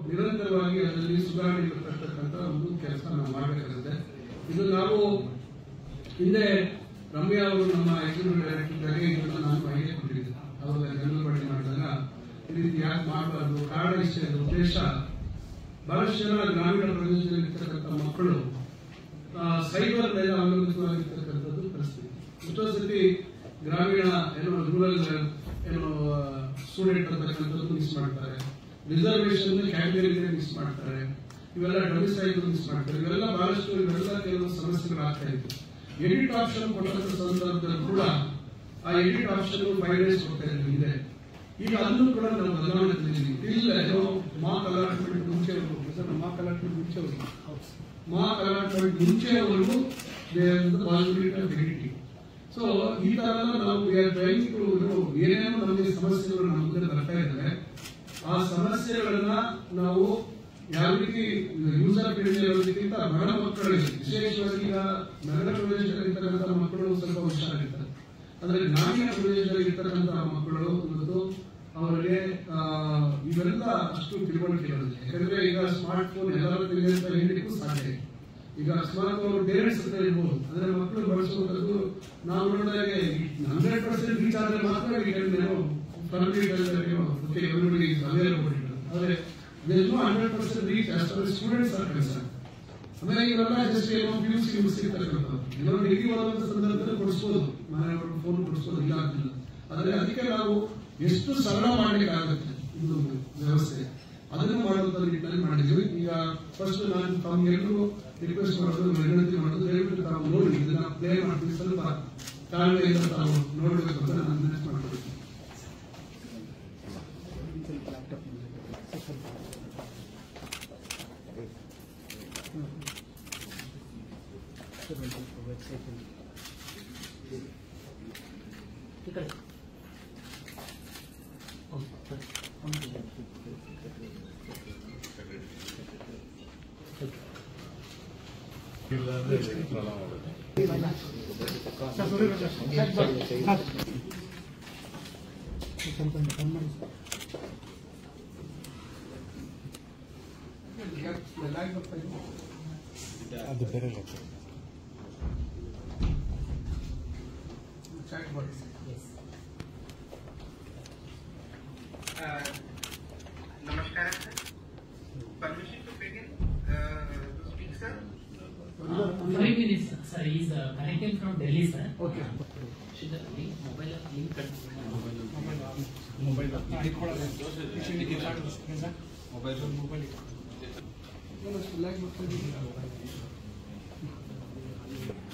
ನಿರಂತರವಾಗಿ ಅದರಲ್ಲಿ ಸುಧಾರಣೆ ತರ್ತಕ್ಕಂಥ ಒಂದು ಕೆಲಸ ನಾವು ಮಾಡಬೇಕಾಗುತ್ತೆ. ಇದು ನಾವು ಹಿಂದೆ ರಮ್ಯಾ ಅವರು ನಮ್ಮ ಎಕ್ಸಿಕ್ಯೂಟಿವ್ ಡೈರೆಕ್ಟರ್ ಇದನ್ನು ನಾನು ಐಡಿಯಾ ಕೊಟ್ಟಿದ್ದೆ. ಅವಾಗ ಜನರಲ್ ಬಾಡಿ ಮಾಡಿದಾಗ ಈ ರೀತಿ ಯಾಕೆ ಮಾಡಬಾರ್ದು, ಕಾರಣ ಇಷ್ಟೇ. ಉದ್ದೇಶ ಬಹಳಷ್ಟು ಜನ ಗ್ರಾಮೀಣ ಪ್ರದೇಶದಲ್ಲಿ ಇರ್ತಕ್ಕಂಥ ಮಕ್ಕಳು ಸೈಬರ್ ಮೇಲೆ ಅವಲಂಬಿತವಾಗಿರ್ತಕ್ಕಂಥದ್ದು ಪರಿಸ್ಥಿತಿ. ಎಷ್ಟೋ ಸತಿ ಗ್ರಾಮೀಣ ರೂರಲ್ ಸ್ಟೂಡೆಂಟ್ ಅಂತಕ್ಕಂಥದ್ದು ಮಿಸ್ ಮಾಡ್ತಾರೆ, ರಿಸರ್ವೇಶನ್ ಕ್ಯಾಟಗರಿಗಳೇ ಮಿಸ್ ಮಾಡ್ತಾರೆ, ಇವೆಲ್ಲ ಡೊಮಿಸೈಲ್ ಮಿಸ್ ಮಾಡ್ತಾರೆ. ಇವೆಲ್ಲ ಬಹಳಷ್ಟು ಕೆಲವು ಸಮಸ್ಯೆಗಳಾಗ್ತಾ ಇತ್ತು. ಎಡಿಟ್ ಆಪ್ಷನ್ ಕೊಟ್ಟಂತ ಸಂದರ್ಭದಲ್ಲಿ ಕೂಡ ಆ ಎಡಿಟ್ ಆಪ್ಷನ್ 5 days ಕೊಡ್ತಾ ಇದ್ರು ಹಿಂದೆ. ಈಗ ಅದನ್ನು ಕೂಡ ನಾವು ಬದಲಾವಣೆ ತಂದಿದ್ದೀವಿ. ಇಲ್ಲ ಮಾರ್ಕ್ ಅಲಾಟ್ಮೆಂಟ್ ಮುಂಚೆವರೆಗೂ ಪಾಸಿಬಿಲಿಟಿ ಆಫ್ ಎಡಿಟಿಂಗ್. ಸೊ ಈ ತರ ನಾವು ಏನೇನೋ ನಮಗೆ ಸಮಸ್ಯೆಗಳು ನಮ್ಮ ಮುಂದೆ ಬರ್ತಾ ಇದ್ದಾರೆ. ಆ ಸಮಸ್ಯೆಗಳನ್ನ ನಾವು ಯಾವ ರೀತಿ ಯೂಸರ್ ಪೀಳಿಗೆಗಿಂತ ಬಡ ಮಕ್ಕಳಿಗೆ, ವಿಶೇಷವಾಗಿ ಈಗ ನಗರ ಪ್ರದೇಶದಲ್ಲಿರ್ತಕ್ಕಂಥ ಮಕ್ಕಳು ಸ್ವಲ್ಪ ಹುಷಾರಿರ್ತಾರೆ. ಅಂದ್ರೆ ಗ್ರಾಮೀಣ ಪ್ರದೇಶದಲ್ಲಿ ಇರ್ತಕ್ಕಂತಹ ಮಕ್ಕಳು ಮತ್ತು ಅವರಿಗೆ ಇವೆಲ್ಲ ಅಷ್ಟು ತಿಳುವಳಿಕೆ ಇರೋದಿಲ್ಲ. ಯಾಕಂದ್ರೆ ಈಗ ಸ್ಮಾರ್ಟ್ ಫೋನ್ ಎಲ್ಲರ ಕೈಗೆ ಅಂತ ಹೇಳಲಿಕ್ಕೂ ಸಾಧ್ಯ. ಈಗ ಅಕಸ್ಮಾತ್ ಅವರು ಪೇರೆಂಟ್ಸ್ ಹತ್ರ ಇರ್ಬೋದು, ಅಂದ್ರೆ ಮಕ್ಕಳು ಬಳಸುವಂತದ್ದು ನಾವು ನೋಡಿದಾಗ 100% ರೀಚ್ ಆದ್ರೆ ಮಾತ್ರ ಆದ್ರೆ 100% ರೀಚ್ ಸ್ಟೂಡೆಂಟ್ಸ್ ಆರ್ ಕನ್ಸರ್ನ್. ಆಮೇಲೆ ಇವೆಲ್ಲ ಜಸ್ಟ್ ಏನೋ PUC ಮುಗಿಸಿರ್ತಕ್ಕಂಥದ್ದು ಇನ್ನೊಂದು ಡಿಗ್ರಿ ಓದುವಂತ ಸಂದರ್ಭದಲ್ಲಿ ಕೊಡಿಸ್ಬೋದು, ಮನೆಯವರು ಫೋನ್ ಕೊಡಿಸ್ಬೋದು, ಇಲ್ಲ ಆಗ್ತಿಲ್ಲ. ಆದ್ರೆ ಅದಕ್ಕೆ ನಾವು ಎಷ್ಟು ಸರಳ ಮಾಡಲಿಕ್ಕಾಗುತ್ತೆ ಇದು ವ್ಯವಸ್ಥೆ, ಅದನ್ನು ಮಾಡುವಂತ ನಿಟ್ಟಿನಲ್ಲಿ ಮಾಡಿದ್ದೀವಿ. ಈಗ ಫಸ್ಟ್ ನಾನು ತಮ್ಗೆಲ್ಲರೂ ರಿಕ್ವೆಸ್ಟ್ ಮಾಡೋದು, ವಿನಂತಿ ಮಾಡೋದು, ದಯವಿಟ್ಟು ತಾವು ನೋಡಿ ಇದನ್ನ ಪ್ಲೇ ಮಾಡ್ತೀವಿ, ಸ್ವಲ್ಪ ತಾಳ್ಮೆಯಿಂದ ತಾವು ನೋಡಬೇಕು ಅಂತ ನಾನು ವಿನಂತಿ ಮಾಡ್ಕೊಳ್ತೀನಿ. ಅದು ಬೇರೆ Namaskar sir. Permission to begin to speak sir? 5 minutes sir. He is connecting from Delhi sir. Okay. Should the link mobile link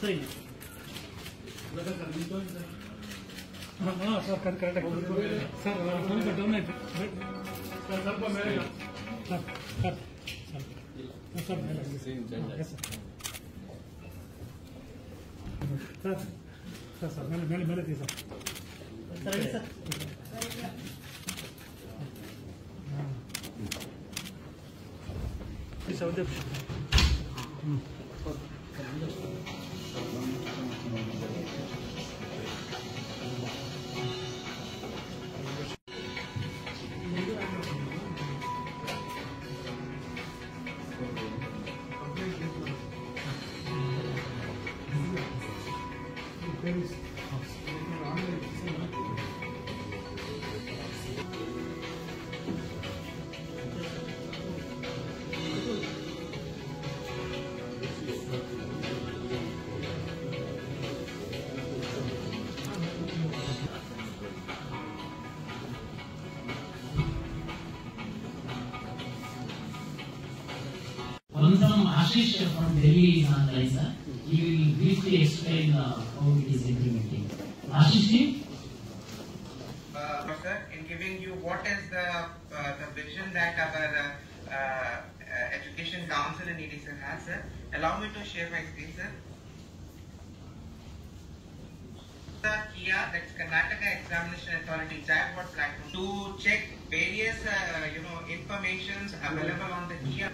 ಸರಿ sir correct sir phone down ಆಯ್ತು ಸರ್, ಸ್ವಲ್ಪ ಮೇಲೆ ಸರ್ ಸರ್ ಮೇಲೆ ಸರ್ ಸರ್ ಸರ್ ಮೇಲೆ ಮೇಲೆ ಮೇಲೆ sir sir sir ಸೌದೆ One from Ashish from Delhi is on line, sir. He will briefly explain how it is implementing. Ashish ji? Sir, in giving you what is the vision that our Education Council in EDC has, sir, allow me to share my screen, sir. KIA, that's Karnataka Examination Authority chatbot platform, to check various informations available on the KIA.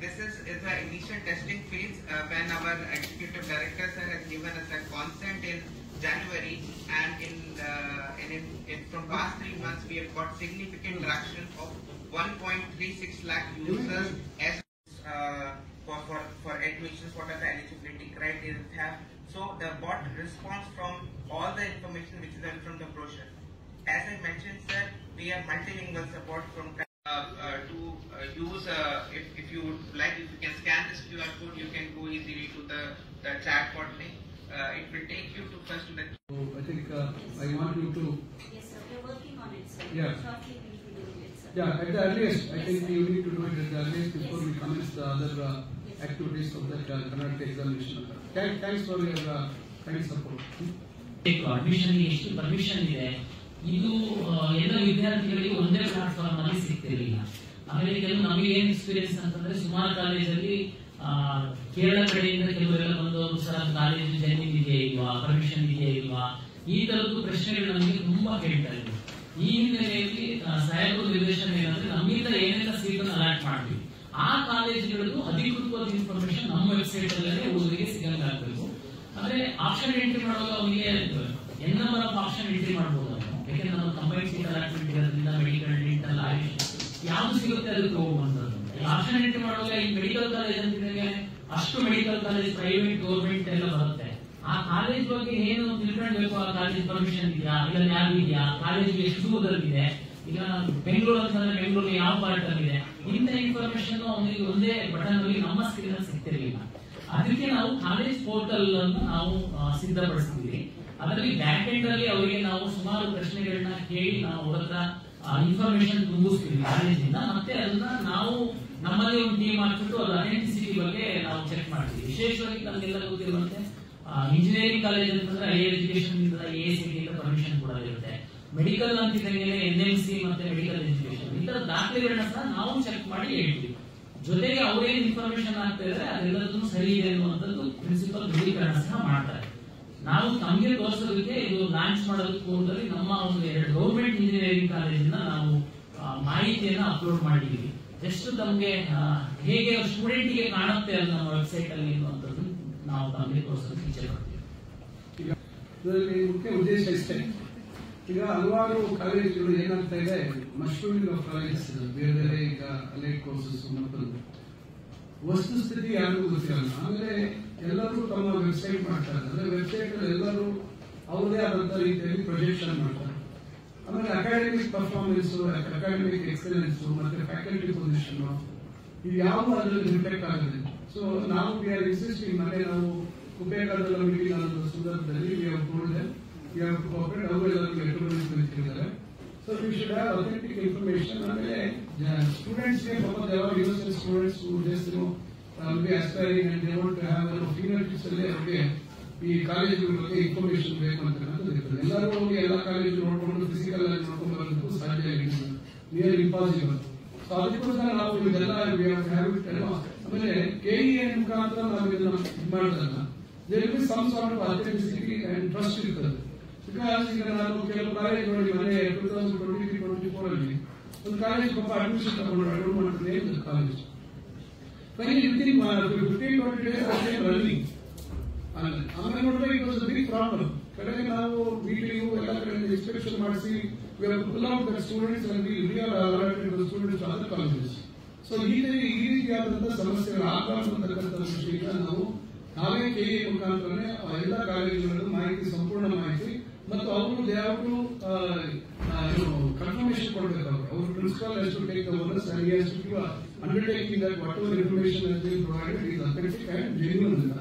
This is the initial testing phase when our executive director sir has given us a consent in January, and from past 3 months we have got significant traction of 1.36 lakh users as for admissions. What are the eligibility criteria we have? So the bot responds from all the information which is from the brochure. As I mentioned, sir, we have multilingual support from to use. If you would like, if you can scan this QR code, you can go easily to the chatbot link. It will take you to first to the. So I think I want you to. Yes, sir. We're working on it, sir. Yeah. Shortly we will be doing it, sir. Yeah, at the earliest, I Yes, think sir. you need to do it at the earliest before Yes. we commence the other Yes. activities of the Karnataka examination. Thanks for your kind support. Admission ಎಷ್ಟು permission ಇದೆ ಇದು ಎಲ್ಲ ವಿದ್ಯಾರ್ಥಿಗಳಿಗೆ ಒಂದೇ platform ಅಲ್ಲಿ ಸಿಗ್ತಿರ್ಲಿಲ್ಲ. ಆಮೇಲೆ ಕೆಲವು ನಮಗೆ ಏನ್ ಎಕ್ಸ್ಪೀರಿಯನ್ಸ್ ಅಂತಂದ್ರೆ ಸುಮಾರು ಕಾಲೇಜಲ್ಲಿ ಕೇರಳ ಕಡೆಯಿಂದ ಕೆಲವರೆಲ್ಲ ಬಂದು ಸರ್ ಕಾಲೇಜು ಜಮೀನ್ ಇದೆಯಾ ಇಲ್ವಾ, ಪರ್ಮಿಷನ್ ಇದೆಯಾ ಇಲ್ವಾ, ಈ ತರದ್ದು ಪ್ರಶ್ನೆಗಳು ನಮಗೆ ತುಂಬಾ ಕೇಳ್ತಾ ಇದ್ರು. ಈ ಹಿನ್ನೆಲೆಯಲ್ಲಿ ಸಾಹೇಬರ ನಿರ್ದೇಶನ ಏನಂದ್ರೆ ನಮ್ಮಿಂದ ಏನೆಲ್ಲ ಸೀಟ್ ಅಲಾಟ್ ಮಾಡ್ತೀವಿ ಆ ಕಾಲೇಜುಗಳದ್ದು ಅಧಿಕೃತವಾದ ಇನ್ಫಾರ್ಮೇಶನ್ ನಮ್ಮ ವೆಬ್ಸೈಟ್ ಅಲ್ಲೇ ಓದುಗರಿಗೆ ಸಿಗಂಗಾಗಬೇಕು. ಅಂದ್ರೆ ಆಪ್ಷನ್ ಎಂಟ್ರಿ ಮಾಡುವಾಗ ಅವನಿಗೆ N number of option entry ಮಾಡಬಹುದು. ಯಾಕೆಂದ್ರೆ ನಾವು ಕಂಬೈನ್ ಸೀಟ್ ಅಲಾಟ್ಮೆಂಟ್ ಇರೋದ್ರಿಂದ ಮೆಡಿಕಲ್, ಡೆಂಟಲ್, ಆಯುಷ್ ಯಾವ್ದು ಸಿಗುತ್ತೆ ಅದಕ್ಕೆ ಹೋಗುವಂತದ್ದು. ಆಪ್ಷನ್ ಎಂಟ್ರಿ ಮಾಡುವಾಗ ಈ ಮೆಡಿಕಲ್ ಕಾಲೇಜ್ ಅಂತಿದ್ರೆ ಅಷ್ಟು ಮೆಡಿಕಲ್ ಕಾಲೇಜ್ ಪ್ರೈವೇಟ್, ಗೌರ್ಮೆಂಟ್ ಎಲ್ಲ ಬರುತ್ತೆ. ಆ ಕಾಲೇಜ್ ಬಗ್ಗೆ ಏನು ತಿಳ್ಕೊಳ್ಬೇಕು, ಆ ಕಾಲೇಜ್ ಪರ್ಮಿಷನ್ ಇದೆಯಾ, ಇಲ್ಲ ಲ್ಯಾಬ್ ಇದೆಯಾ, ಕಾಲೇಜ್ ಎಷ್ಟು ದೂರದಲ್ಲಿದೆ, ಈಗ ಬೆಂಗಳೂರು ಅಂತಂದ್ರೆ ಬೆಂಗಳೂರು ಯಾವ ಪಾರ್ಟ್ ಅಲ್ಲಿ ಇದೆ, ಇಂಥ ಇನ್ಫಾರ್ಮೇಶನ್ ಅವನಿಗೆ ಒಂದೇ ಬಟನ್ ಅಲ್ಲಿ ನಮ್ಮ ಸ್ಕ್ರೀನ್ ಅಲ್ಲಿ ಸಿಗ್ತಿರ್ಲಿಲ್ಲ. ಅದಕ್ಕೆ ನಾವು ಕಾಲೇಜ್ ಪೋರ್ಟಲ್ ಅನ್ನು ನಾವು ಸಿದ್ಧಪಡಿಸ್ತೀವಿ. ಅದರಲ್ಲಿ ಬ್ಯಾಕ್ ಎಂಡ್ ಅಲ್ಲಿ ಅವರಿಗೆ ನಾವು ಸುಮಾರು ಪ್ರಶ್ನೆಗಳನ್ನ ಕೇಳಿ ನಾವು ಅವ್ರ ಹತ್ರ ಇನ್ಫಾರ್ಮೇಶನ್ ತುಂಬಿಸ್ತೀವಿ ಕಾಲೇಜಿಂದ. ಮತ್ತೆ ಅದನ್ನ ನಾವು ನಮ್ಮಲ್ಲಿ ಒಂದು ಟೀಮ್ ಹಾಕ್ಬಿಟ್ಟು ಅದು ಅಥೆಂಟಿಸಿಟಿ ಬಗ್ಗೆ ನಾವು ಚೆಕ್ ಮಾಡ್ತೀವಿ. ವಿಶೇಷವಾಗಿ ನಮಗೆಲ್ಲ ಗೊತ್ತಿರುವಂತೆ ಇಂಜಿನಿಯರಿಂಗ್ ಕಾಲೇಜ್ ಅಂತಂದ್ರೆ ಹೈಯರ್ ಎಜುಕೇಶನ್ ಇಂದ AICTE ಪರ್ಮಿಷನ್ ಕೂಡ ಇರುತ್ತೆ. ಮೆಡಿಕಲ್ ಅಂತಿದ್ದಂಗೆ NMC ಮತ್ತೆ ಮೆಡಿಕಲ್ ಎಜುಕೇಶನ್ ಈ ತರ ದಾಖಲೆಗಳನ್ನ ಸಹ ನಾವು ಚೆಕ್ ಮಾಡಿ ಹೇಳ್ತೀವಿ. ಜೊತೆಗೆ ಅವರೇನು ಇನ್ಫಾರ್ಮೇಶನ್ ಆಗ್ತಾ ಇದ್ರೆ ಅದೆಲ್ಲದನ್ನು ಸರಿ ಇದೆ ಅನ್ನುವಂಥದ್ದು ಪ್ರಿನ್ಸಿಪಲ್ ದೃಢೀಕರಣ ಸಹ ಮಾಡ್ತಾರೆ. ನಾವು ತಮಗೆ ತೋರಿಸೋದಕ್ಕೆ ಇದು ಲಾಂಚ್ ಮಾಡೋದಕ್ಕೆ ಪೂರ್ವದಲ್ಲಿ ನಮ್ಮ ಒಂದು 2 ಗೌರ್ಮೆಂಟ್ ಇಂಜಿನಿಯರಿಂಗ್ ಕಾಲೇಜಿಂದ ನಾವು ಮಾಹಿತಿಯನ್ನ ಅಪ್ಲೋಡ್ ಮಾಡಿದ್ದೀವಿ. ಜಸ್ಟ್ ತಮಗೆ ಹೇಗೆ ಸ್ಟೂಡೆಂಟ್ಗೆ ಕಾಣುತ್ತೆ ಅದು ನಮ್ಮ ವೆಬ್ಸೈಟ್ ಅಲ್ಲಿ ಅನ್ನುವಂಥದ್ದು ನಾವು ತಮಗೆ ತೋರಿಸೋದಕ್ಕೆ ಇಚ್ಛೆ ಪಡ್ತೀವಿ. ಈಗ ಇದರಲ್ಲಿ ಮುಖ್ಯ ಉದ್ದೇಶ ಇಷ್ಟೇ. ಈಗ ಹಲವಾರು ಕಾಲೇಜುಗಳು ಏನಾಗ್ತಾ ಇದೆ, ಮಶ್ರೂಮಿಂಗ್ ಆಫ್ ಕಾಲೇಜಸ್ ಬೇರೆ ಬೇರೆ ಈಗ ಅಲೈಡ್ ಕೋರ್ಸಸ್ ಮಕ್ಕಳು ವಸ್ತುಸ್ಥಿತಿ ಯಾರಿಗೂ ಗೊತ್ತಿರಲ್ಲ. ಆಮೇಲೆ ಎಲ್ಲರೂ ತಮ್ಮ ವೆಬ್ಸೈಟ್ ಮಾಡ್ತಾರೆ. ಅಂದ್ರೆ ವೆಬ್ಸೈಟ್ ಅಲ್ಲಿ ಎಲ್ಲರೂ ಅವರದೇ ಆದಂತ ರೀತಿಯಲ್ಲಿ ಪ್ರೊಜೆಕ್ಷನ್ ಮಾಡ್ತಾರೆ. ಆಮೇಲೆ ಅಕಾಡೆಮಿಕ್ ಪರ್ಫಾರ್ಮೆನ್ಸ್, ಅಕಾಡೆಮಿಕ್ ಎಕ್ಸಲೆನ್ಸ್ ಮತ್ತೆ ಫ್ಯಾಕಲ್ಟಿ ಪೊಸಿಷನ್ ಇದು ಯಾವ ಅದರಲ್ಲಿ ರಿಫ್ಲೆಕ್ಟ್ ಆಗುತ್ತೆ. ಸೊ ನಾವು ವಿ ಆರ್ ಇನ್ಸಿಸ್ಟಿಂಗ್. ಮನೆ ನಾವು ಉಪಯೋಗದ ಮೀಟಿಂಗ್ ಅನ್ನೋ ಸಂದರ್ಭದಲ್ಲಿ we have told them we have to cooperate. ಅವರು ಎಲ್ಲರಿಗೂ ರೆಕಮೆಂಡ್ ಕಳಿಸಿದ್ದಾರೆ. So we should have authentic information. ಆಮೇಲೆ ಸ್ಟೂಡೆಂಟ್ಸ್ಗೆ ಪಾಪ ದೇವರ್ university students just be aspiring and they want to have our fingertips ಅಲ್ಲೇ ಅವರಿಗೆ ಈ ಕಾಲೇಜುಗಳ ಬಗ್ಗೆ ಇನ್ಫಾರ್ಮೇಶನ್ ಬೇಕು ಅಂತಕ್ಕಂಥದ್ದು ಇರ್ತದೆ. ಎಲ್ಲರೂ ಹೋಗಿ ಎಲ್ಲ ಕಾಲೇಜು ನೋಡ್ಕೊಂಡು ಫಿಸಿಕಲ್ ಆಗಿ ನೋಡ್ಕೊಂಡು ಬರೋದಕ್ಕೂ ಸಾಧ್ಯ ಇಲ್ಲ, ನಿಯರ್ ಇಂಪಾಸಿಬಲ್. ಸೊ ಅದಕ್ಕೋಸ್ಕರ ನಾವು ಇದೆಲ್ಲ ಆಮೇಲೆ KEA ಮುಖಾಂತರ ನಾವು ಇದನ್ನ ಮಾಡಿದಾಗ there will be some sort of authenticity and trust ಇರ್ತದೆ. ಬಿಕಾಸ್ ಈಗ ನಾನು ಕೆಲವು ಕಾಲೇಜ್ ನೋಡಿ ಮನೆ 2023-24 ಅಲ್ಲಿ ಒಂದು ಕಾಲೇಜ್ ಪಾಪ ಅಡ್ಮಿಷನ್ ತಗೊಂಡು ಅಡ್ಮಿಟ್ ಮಾಡ್ತಾರೆ college. Finally within 15-20 days running. ಆಮೇಲೆ ನೋಡಿದ್ರೆ it was a big problem. ಕಡೆಗೆ ನಾವು ಮೀಟಿಂಗು ಎಲ್ಲ ಕಡೆಯಿಂದ ಇನ್ಸ್ಪೆಕ್ಷನ್ ಮಾಡಿಸಿ pull out the students and real allotted students other colleges. So ಈ ರೀತಿಯಾದಂತಹ ಸಮಸ್ಯೆಗಳು ಆಗಬಾರದು ಅಂತಕ್ಕಂಥ ದೃಷ್ಟಿಯಿಂದ ನಾವೇ KEA ಮುಖಾಂತರನೇ ಎಲ್ಲ ಕಾಲೇಜುಗಳನ್ನು ಮಾಹಿತಿ, ಸಂಪೂರ್ಣ ಮಾಹಿತಿ ಮತ್ತು ಅವರು ದೇವರು ಕನ್ಫರ್ಮೇಶನ್ ಕೊಡಬೇಕು. ಅವರು principal has to take the owners and he has to give undertaking that whatever information has been provided is authentic and genuine ಅಂತ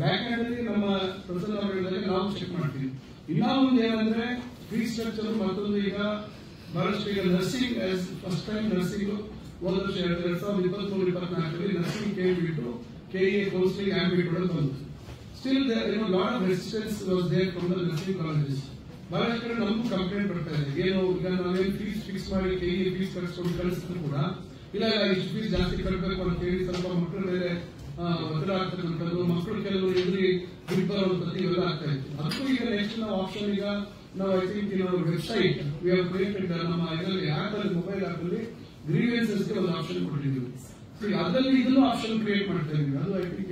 ಬ್ಯಾಕ್ ಹ್ಯಾಂಡ್ ಅಲ್ಲಿ ನಮ್ಮ ಪ್ರೊಫೆಸರ್ ಅವರುಗಳಲ್ಲಿ ನಾವು ಚೆಕ್ ಮಾಡ್ತೀವಿ. ಇನ್ನೊಂದು ಏನಂದ್ರೆ ಫೀ ಸ್ಟ್ರಕ್ಚರ್ ಮತ್ತೊಂದು ಈಗ ಬಹಳಷ್ಟು ಈಗ ನರ್ಸಿಂಗ್ ಫಸ್ಟ್ ಟೈಮ್ ನರ್ಸಿಂಗ್ ಹೋದ ವರ್ಷ 2023-24 ನರ್ಸಿಂಗ್ ಕೇಳ್ಬಿಟ್ಟು KEA ಕೌನ್ಸಿಲಿಂಗ್ ಆಂಬಿಟ್ ಬಂತು. Still lot of resistance was there from the nursing colleges. ಬಹಳಷ್ಟು ಕಡೆ ನಮಗೂ ಕಂಪ್ಲೇಂಟ್ ಬರ್ತಾ ಇದೆ. ಏನು ಈಗ ನಾವೇನು ಫೀಸ್ ಫಿಕ್ಸ್ ಮಾಡಿ KEA ಫೀಸ್ ಕಳಿಸ್ಕೊಂಡು ಕಳಿಸಿದ್ರು ಕೂಡ ಇಲ್ಲ ಇಷ್ಟು ಫೀಸ್ ಜಾಸ್ತಿ ಕಟ್ಟಬೇಕು ಅಂತ ಹೇಳಿ ಸ್ವಲ್ಪ ಮಕ್ಕಳ ಮೇಲೆ ಒತ್ತಡ ಆಗ್ತಕ್ಕಂಥದ್ದು, ಮಕ್ಕಳು ಕೆಲವರು ಎದುರಿ ಬಿಟ್ಟು ಬರುವಂತದ್ದು ಇವೆಲ್ಲ ಆಗ್ತಾ ಇತ್ತು. ಅದಕ್ಕೂ ಈಗ ನೆಕ್ಸ್ಟ್ ನಾವು ಆಪ್ಷನ್ ಈಗ ನಾವು I think in our website we have created ನಮ್ಮ ಇದರಲ್ಲಿ ಆಪ್ ಅಲ್ಲಿ ಮೊಬೈಲ್ ಆಪ್ ಅಲ್ಲಿ ಗ್ರೀವೆನ್ಸಸ್ಗೆ ಒಂದು ಆಪ್ಷನ್ ಕೊಟ್ಟಿದ್ದೀವಿ. ಅದರಲ್ಲಿ ಇದನ್ನು ಆಪ್ಷನ್ ಕ್ರಿಯೇಟ್ ಮಾಡ್ತಾ ಇದ್ದೀವಿ. ಅದು I think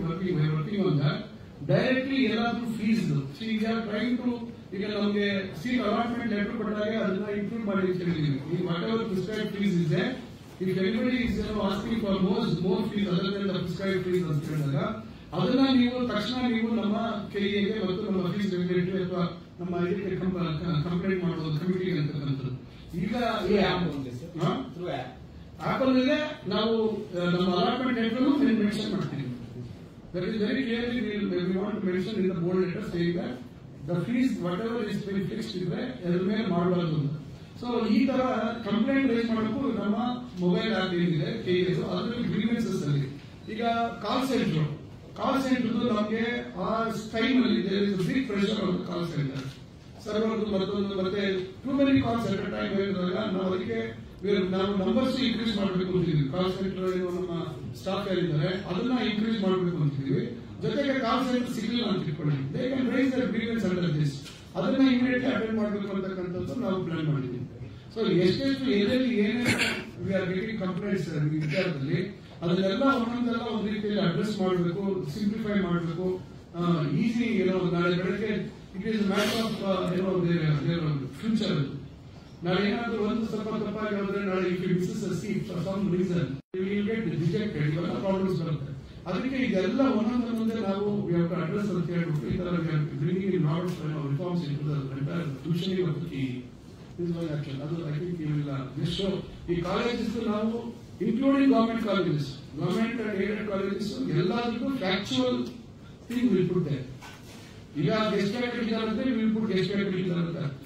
working on that directly ಎಲ್ಲಾದ್ರೂ ಫೀಸ್ ಈಗ ಟ್ರೈಂಗ್ ಟು ಈಗ ನಮಗೆ ಸೀಟ್ ಅಲಾಟ್ಮೆಂಟ್ ಲೆಟರ್ ಕೊಟ್ಟಾಗ ಅದನ್ನ ಇನ್ಕ್ಲೂಡ್ ಮಾಡಿ ಅಂತ ಹೇಳಿದೀವಿ. ಈ ವಾಟ್ ಎವರ್ ಪ್ರಿಸ್ಕ್ರೈಬ್ ಫೀಸ್ ಇದೆ, if anybody is asking for more fees other than the prescribe fees ಅಂತ ಹೇಳಿದಾಗ ಅದನ್ನ ನೀವು ತಕ್ಷಣ ನೀವು ನಮ್ಮ ಕೆಇಎಗೆ ಮತ್ತು ನಮ್ಮ ಫೀಸ್ ರೆಗ್ಯುಲೇಟರಿ ಅಥವಾ ನಮ್ಮ ಇದಕ್ಕೆ ಕಂಪ್ಲೇಂಟ್ ಮಾಡೋದು ಕಮಿಟಿಗೆ ಅಂತಕ್ಕಂಥದ್ದು. ಈಗ ಆಪಲ್ ಇದೆ ನಾವು ನಮ್ಮ ಅಲಾಟ್ಮೆಂಟ್ ಲೆಟರ್ ಮೆನ್ಷನ್ ಮಾಡ್ತೀವಿ. That is very clearly we want to mention in the board letter saying that the fees whatever is been fixed ಇದೆ ಅದರ ಮೇಲೆ ಮಾಡಬಾರದು. ಸೊ ಈ ತರ ಕಂಪ್ಲೇಂಟ್ ರೈಸ್ ಮಾಡಕ್ಕೂ ನಮ್ಮ ಮೊಬೈಲ್ ಆಪ್ ಏನಿದೆ ಕೆಇಎಸ್ ಅದರಲ್ಲಿ ಗ್ರೀವೆನ್ಸಸ್ ಅಲ್ಲಿ ಈಗ ಕಾಲ್ ಸೆಂಟರ್ ನಮಗೆ ಆ ಟೈಮ್ ಅಲ್ಲಿ big pressure on call centre server ಮತ್ತೊಂದು ಮತ್ತೆ too many calls at time ಹೇಳಿದಾಗ ನಾವು ಅದಕ್ಕೆ ನಾವು ನಂಬರ್ಸ್ ಇನ್ಕ್ರೀಸ್ ಮಾಡಬೇಕು ಅಂತಿದ್ವಿ. ಕಾಲ್ ಸೆಂಟರ್ ನಮ್ಮ ಸ್ಟಾಫ್ ಯಾರಿದ್ದಾರೆ ಅದನ್ನ ಇನ್ಕ್ರೀಸ್ ಮಾಡಬೇಕು ಅಂತಿದ್ವಿ. ಜೊತೆಗೆ ಕಾಲ್ ಸೆಂಟರ್ ಸಿಗಲಿಲ್ಲ ಅಂತ ಇಟ್ಕೊಳ್ಳಿ, they can raise their grievance under this, ಅದನ್ನ ಇಮಿಡಿಯೇಟ್ಲಿ ಅಟೆಂಡ್ ಮಾಡಬೇಕು ಅಂತಕ್ಕಂಥದ್ದು ನಾವು ಪ್ಲಾನ್ ಮಾಡಿದ್ವಿ. ಸೊ ಎಷ್ಟೆಷ್ಟು ಎಲ್ಲೆಲ್ಲಿ ಏನೇನು ವಿ ಆರ್ ಗೆಟಿಂಗ್ ಕಂಪ್ಲೇಂಟ್ಸ್ ವಿಚಾರದಲ್ಲಿ ಅದನ್ನೆಲ್ಲ ಒಂದೊಂದೆಲ್ಲ ಒಂದು ರೀತಿಯಲ್ಲಿ ಅಡ್ರೆಸ್ ಮಾಡಬೇಕು, ಸಿಂಪ್ಲಿಫೈ ಮಾಡಬೇಕು. ಈಸಿ ನಾಳೆ ಬೆಳಗ್ಗೆ it is matter of future. ನಾಳೆ ಏನಾದ್ರೂ ಒಂದು ಸ್ವಲ್ಪ ತಪ್ಪಾಗಿ ಹೋದ್ರೆ ನಾಳೆ if you miss a seat for some reason you will get rejected, ಇವೆಲ್ಲ ಪ್ರಾಬ್ಲಮ್ಸ್ ಬರುತ್ತೆ. ಅದಕ್ಕೆ ಇದೆಲ್ಲ ಒಂದೊಂದೇ ನಾವು ಅಡ್ರೆಸ್ ಅಂತ ಹೇಳ್ಬಿಟ್ಟು ಈ ತರ bringing in lot of reforms into the entire tuitioning ಮತ್ತು ಅದು I think you will show. ಈ ಕಾಲೇಜಸ್ ನಾವು including government colleges, government and aided colleges ಎಲ್ಲದಕ್ಕೂ factual thing will put there. ಈಗ ಗೆಸ್ಟ್ ಫ್ಯಾಕಲ್ಟಿ ಇದಾರಂತೆ ವಿಲ್ ಪುಟ್ ಗೆಸ್ಟ್ ಫ್ಯಾಕಲ್ಟಿ ಇದಾರಂತ ಅರ್ಥ.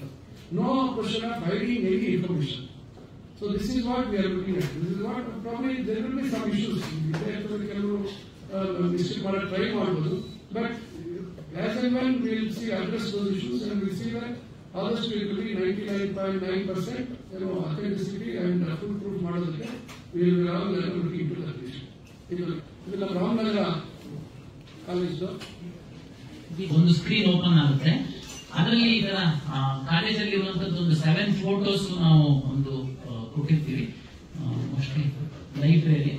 No question of hiding any information. So this is what we are looking at. This is what probably there will be some issues. Mistake ಮಾಡಲು try ಮಾಡಬಹುದು, but as and when we will see address those issues and we will see that others will be 99.9% authenticity and full proof ಮಾಡೋದಕ್ಕೆ we will all look into that issue. ಇದು ನಮ್ಮ Ramanagara college ಒಂದು screen open ಆಗುತ್ತೆ, ಅದರಲ್ಲಿ ಇದರ ಕಾಲೇಜಲ್ಲಿ ಇರುವಂತದ್ದು ಒಂದು 7 ಫೋಟೋಸ್ ನಾವು ಒಂದು ಕೊಟ್ಟಿರ್ತೀವಿ. ಮೋಸ್ಟ್ಲಿ ಲೈಬ್ರರಿ